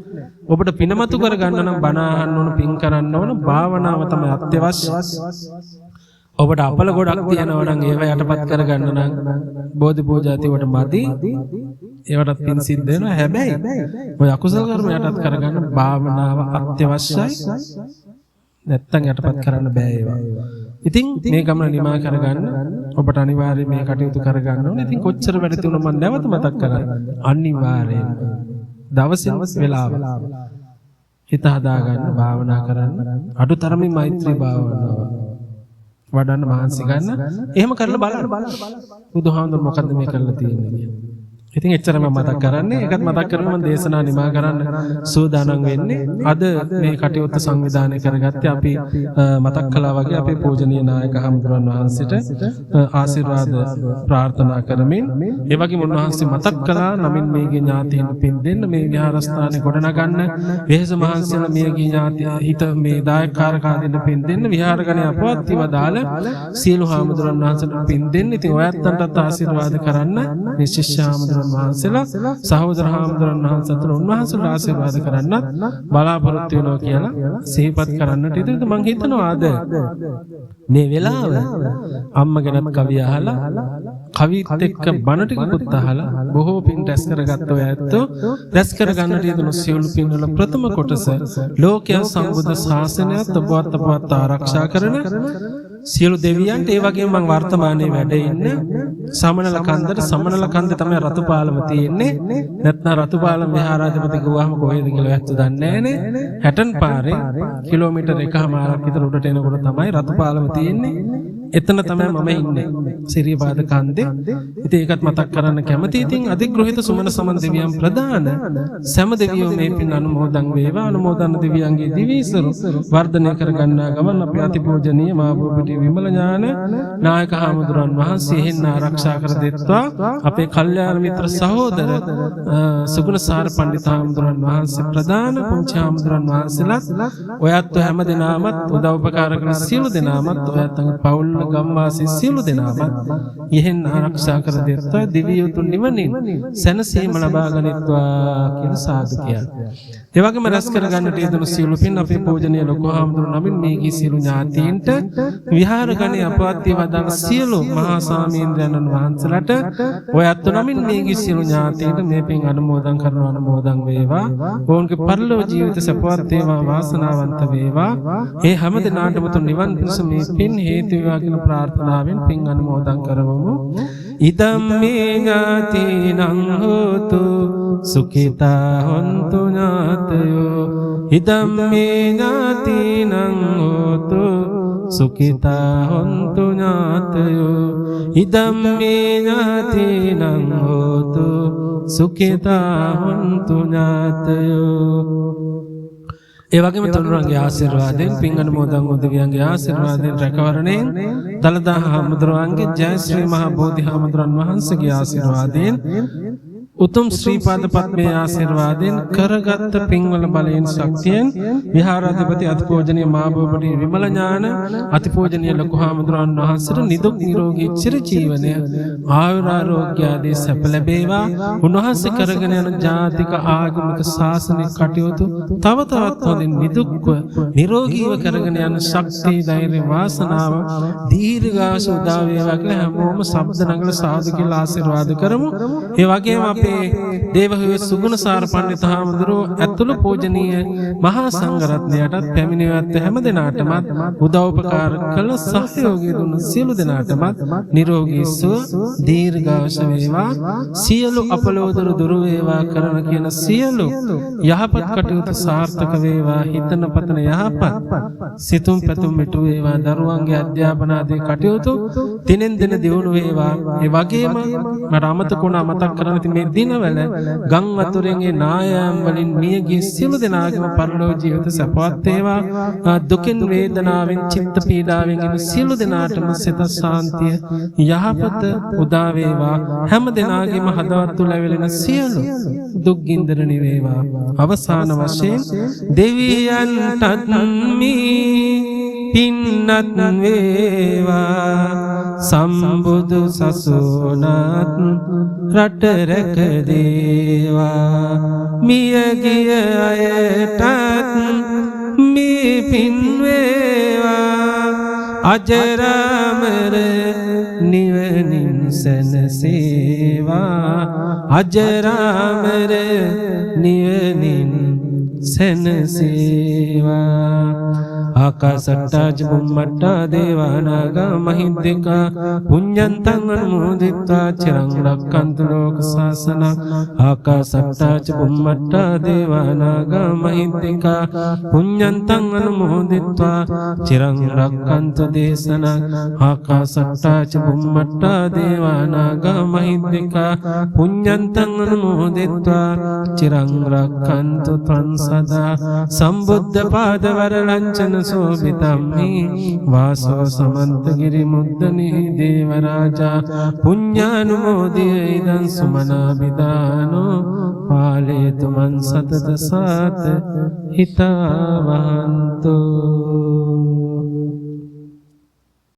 ඔබට පිනමතු කරගන්න නම් බණ අහන්න ඕන, පින් කරන්න ඕන, භාවනාව තමයි අත්‍යවශ්‍ය. ඔබට අපල ගොඩක් තියෙනවා නම් ඒව යටපත් කරගන්න නම් බෝධි පූජා තියවට මදි. ඒවටත් පින් සිද්ධ වෙනවා. හැබැයි ඔය අකුසල කර්ම යටපත් කරගන්න භාවනාව අත්‍යවශ්‍යයි. නැත්තම් යටපත් කරන්න බෑ ඒවා. ඉතින් මේ ගමන නිමා කරගන්න ඔබට අනිවාර්යයෙන් මේ කටයුතු කරගන්න ඕනේ. ඉතින් කොච්චර වැඩ තිබුණා මම නැවත මතක් කරන්නේ. අනිවාර්යයෙන් දවසින් වෙලාව හිත හදාගන්න භාවනා කරන්න අඩුතරමින් මෛත්‍රී භාවනාව වඩන්න මහන්සි ගන්න. එහෙම කරලා බලන්න. බුදුහාමුදුර මොකද්ද මේ කරලා තියෙන්නේ කියලා. ඉතින් එච්චරම මතක් කරන්නේ. ඒකත් මතක් කරගෙන මම දේශනා නිමා කරන්න සූදානම් වෙන්නේ. අද මේ කටයුත්ත සංවිධානය කරගත්තේ අපි මතක් කළා වගේ අපේ පූජනීය නායක හමුදුරන් වහන්සේට ආශිර්වාද ප්‍රාර්ථනා කරමින් ඒ වගේම උන්වහන්සේ මතක් කළා නමින් මේගේ ඥාතීන් පින් දෙන්න මේ විහාරස්ථානේ ගොඩනගන්න වෙහෙස මහන්සියලා මේගේ ඥාති හිත මේ දායකකාරකා දෙන්න පින් දෙන්න විහාරගණේ අපවත් ඉවදාල සියලු හමුදුරන් වහන්සේට පින් දෙන්න. ඉතින් ඔයත්න්ටත් ආශිර්වාද කරන්න මේ ශිෂ්‍ය හමුදුරන් වහන්සේලා සහෝදර හාමුදුරන් වහන්සේට උන්වහන්සේලා ආශිර්වාද කරන්නත් බලාපොරොත්තු වෙනවා කියලා සිහිපත් කරන්නට ඉතින් මම හිතනවා අද මේ වෙලාව අම්මා ගැනත් කවිය අහලා කවිත් එක්ක බණ ටිකකුත් අහලා බොහෝ පින් රැස් කරගත්ත ඔය ඇත්තෝ රැස් කරගන්නට යෙදුණු සියලු පින් වල ප්‍රථම කොටස ලෝකයේ සම්බුද්ධ ශාසනයත් ඔබවත් ආරක්ෂා කරන සියලු දෙවියන්ට ඒ වගේම මම වර්තමානයේ වැඩ ඉන්න සමනල කන්ද තමයි රතුපාලම තියෙන්නේ. නැත්නම් රතුපාලම විහාරාධිපති ගුවහම කොහෙද කියලා ඇත්ත දන්නේ නැහනේ. හැටන් පාරේ කිලෝමීටර් 1.5ක් විතර උඩට එනකොට තමයි රතුපාලම තියෙන්නේ. එතන තමයි මම ඉන්නේ. සිරිපාද කන්දේ. ඉතින් ඒකත් මතක් කරන්න කැමතියි. ඉතින් අධිග්‍රහිත සුමන සමන් දෙවියන් ප්‍රදාන සෑම දෙවියෝ මේ පින් අනුමෝදන් වේවා. අනුමෝදන් දෙවියන්ගේ දිවිසරු වර්ධනය කර ගන්නා ගමන් අපේ අතිපූජනීය මාබෝපිටිය විමල ඥාන නායක හාමුදුරන් වහන්සේ හින්න ආරක්ෂා කර දෙත්වා. අපේ කල්යාණ මිත්‍ර සහෝදර සුගුණසාර පඬිත් හාමුදුරන් වහන්සේ ප්‍රදාන පුංචි හාමුදුරන් වහන්සේලාත් ඔයත් හැම දිනාමත් උදව් උපකාර කරන සියලු දෙනාමත් ඔයත් පවුල් ගම්වාසී සියලු දෙනාමත් ඉහෙන් ආරක්ෂා කර දෙත්වා. දිව්‍යෝතුන් නිවනින් සැනසීම ලබා ගනිත්වා කියලා සාදු කියනවා. ඒ වගේම රැස් කර ගන්නට යෙදුණු සියලු පින් අපේ පූජනීය ලොකු හාමුදුරුවෝ නමින් මේකී සියලු ඥාතීන්ට විහාර ගණේ අපවත් වේවදාන සියලු මහා සාමීන්ද්‍රයන්න් වහන්සේලාට ඔයත් නමින් මේකී සියලු ඥාතීන්ට මේ පින් අනුමෝදන් කරනවා. අනුමෝදන් වේවා. ඔවුන්ගේ පරලෝක ජීවිත සපවත් වේවා, වාසනාවන්ත වේවා. ඒ හැම දිනාටම තුන් නිවන් පිණිස මේ පින් හේතු වේවා කියන ප්‍රාර්ථනාවෙන් පින් අනුමෝදන් කරවමු. ඉදම් මේ ඥාතීනං හෝතු සුඛිතා හොන්තු ඥාතයෝ. ඉදම් මේ ඥාතීනං හෝතු සුඛිතා හොන්තු ඥාතයෝ. ඉදම් මේ ඥාතීනං හෝතු සුඛිතා හොන්තු ඥාතයෝ. ඒ වගේම තුනුරුවන්ගේ ආශිර්වාදයෙන් පින් අනුමෝදන් වූ දෙවියන්ගේ ආශිර්වාදයෙන් රැකවරණයෙන් දලදා හාමුදුරුවන්ගේ ජයශ්‍රී මහා බෝධි හාමුදුරන් වහන්සේගේ ආශිර්වාදයෙන් උතුම් ශ්‍රී පාද පද්මයේ ආශිර්වාදයෙන් කරගත් පින්වල බලයෙන් ශක්තියෙන් විහාරාධිපති අතිපූජනීය මාබෝපිටිය විමල ඥාන අතිපූජනීය ලොකු හාමුදුරන් වහන්සේට නිදුක් නිරෝගී චිර ජීවනය ආයුරාෝග්‍ය ආදී සැප ලැබේවා. උන්වහන්සේ කරගෙන යන ජාතික ආගමික ශාසනික කටයුතු තව තවත් හොඳින් නිදුක්ව නිරෝගීව කරගෙන යන ශක්තිය ධෛර්ය වාසනාව දීර්ඝාස උදා වේවා කියලා හැමෝම ශබ්ද නගල සාදු කියලා ආශිර්වාද කරමු. ඒ වගේම දේවහුවේ සුගුණසාර පඬිත් හාමුදුරුවෝ ඇතුළු පූජනීය මහා සංඝරත්නයටත් පැමිණියවත් හැම දිනාටම උදව් උපකාර කළ සහයෝගය දුන්න සියලු දෙනාටමත් නිරෝගී සුව දීර්ඝාෂ වේවා. සියලු අපලෝදරු දුරු වේවා. කරන කියන සියලු යහපත් කටයුතු සාර්ථක වේවා. හිතන පතන යහපත් සිතුම් පැතුම් මිටු වේවා. දරුවන්ගේ අධ්‍යාපන ආදී කටයුතු දිනෙන් දින දියුණු වේවා. ඒ වගේම මට අමතකුණ මතක් කරන්න තියෙන මේ දිනවල ගම් වතුරෙන්ගේ නායම් වලින් මියගිය සියලු දෙනාගේම පරලෝක ජීවිත සපවත් වේවා. දුකින් වේදනාවෙන් චිත්ත පීඩාවෙන් ඉන්න සියලු දෙනාටම සිත සාන්තිය යහපත උදා වේවා. හැම දෙනාගේම හදවත් තුල ඇවිලෙන සියලු දුක් ගින්දර නිවේවා. අවසාන වශයෙන් දෙවියන්ටත් මේ පින්නත් වේවා. සම්බුදු සසුනත් රට රැක දේවා. මියගිය අයටත් මේ පින් වේවා. අජරාමර නිවනින් සැනසේවා. අජරාමර නිවනින් සැනසේවා. ආකාසට්ටා චුම්මට්ටා දේවානාගා මහිද්దికා පුඤ්ඤන්තං අනුමෝදිත්වා චිරං රක්ඛන්තු ලෝක සාසනං. ආකාසට්ටා චුම්මට්ටා දේවානාගා මහිද්దికා පුඤ්ඤන්තං අනුමෝදිත්වා චිරං රක්ඛන්තු දේශනං. ආකාසට්ටා චුම්මට්ටා දේවානාගා මහිද්దికා පුඤ්ඤන්තං අනුමෝදිත්වා චිරං රක්ඛන්තු ත්වං සදා. සම්බුද්ධ පාද වරලංචන සෝභිතම්හි වාසෝ සමන්ත ගිරි මුද්දනේ දේවරාජා. පුඤ්ඤානුමෝදිය ඉදං සුමනාබිදානෝ පාලේතු මං සතත සාත හිතාවහන්තෝ.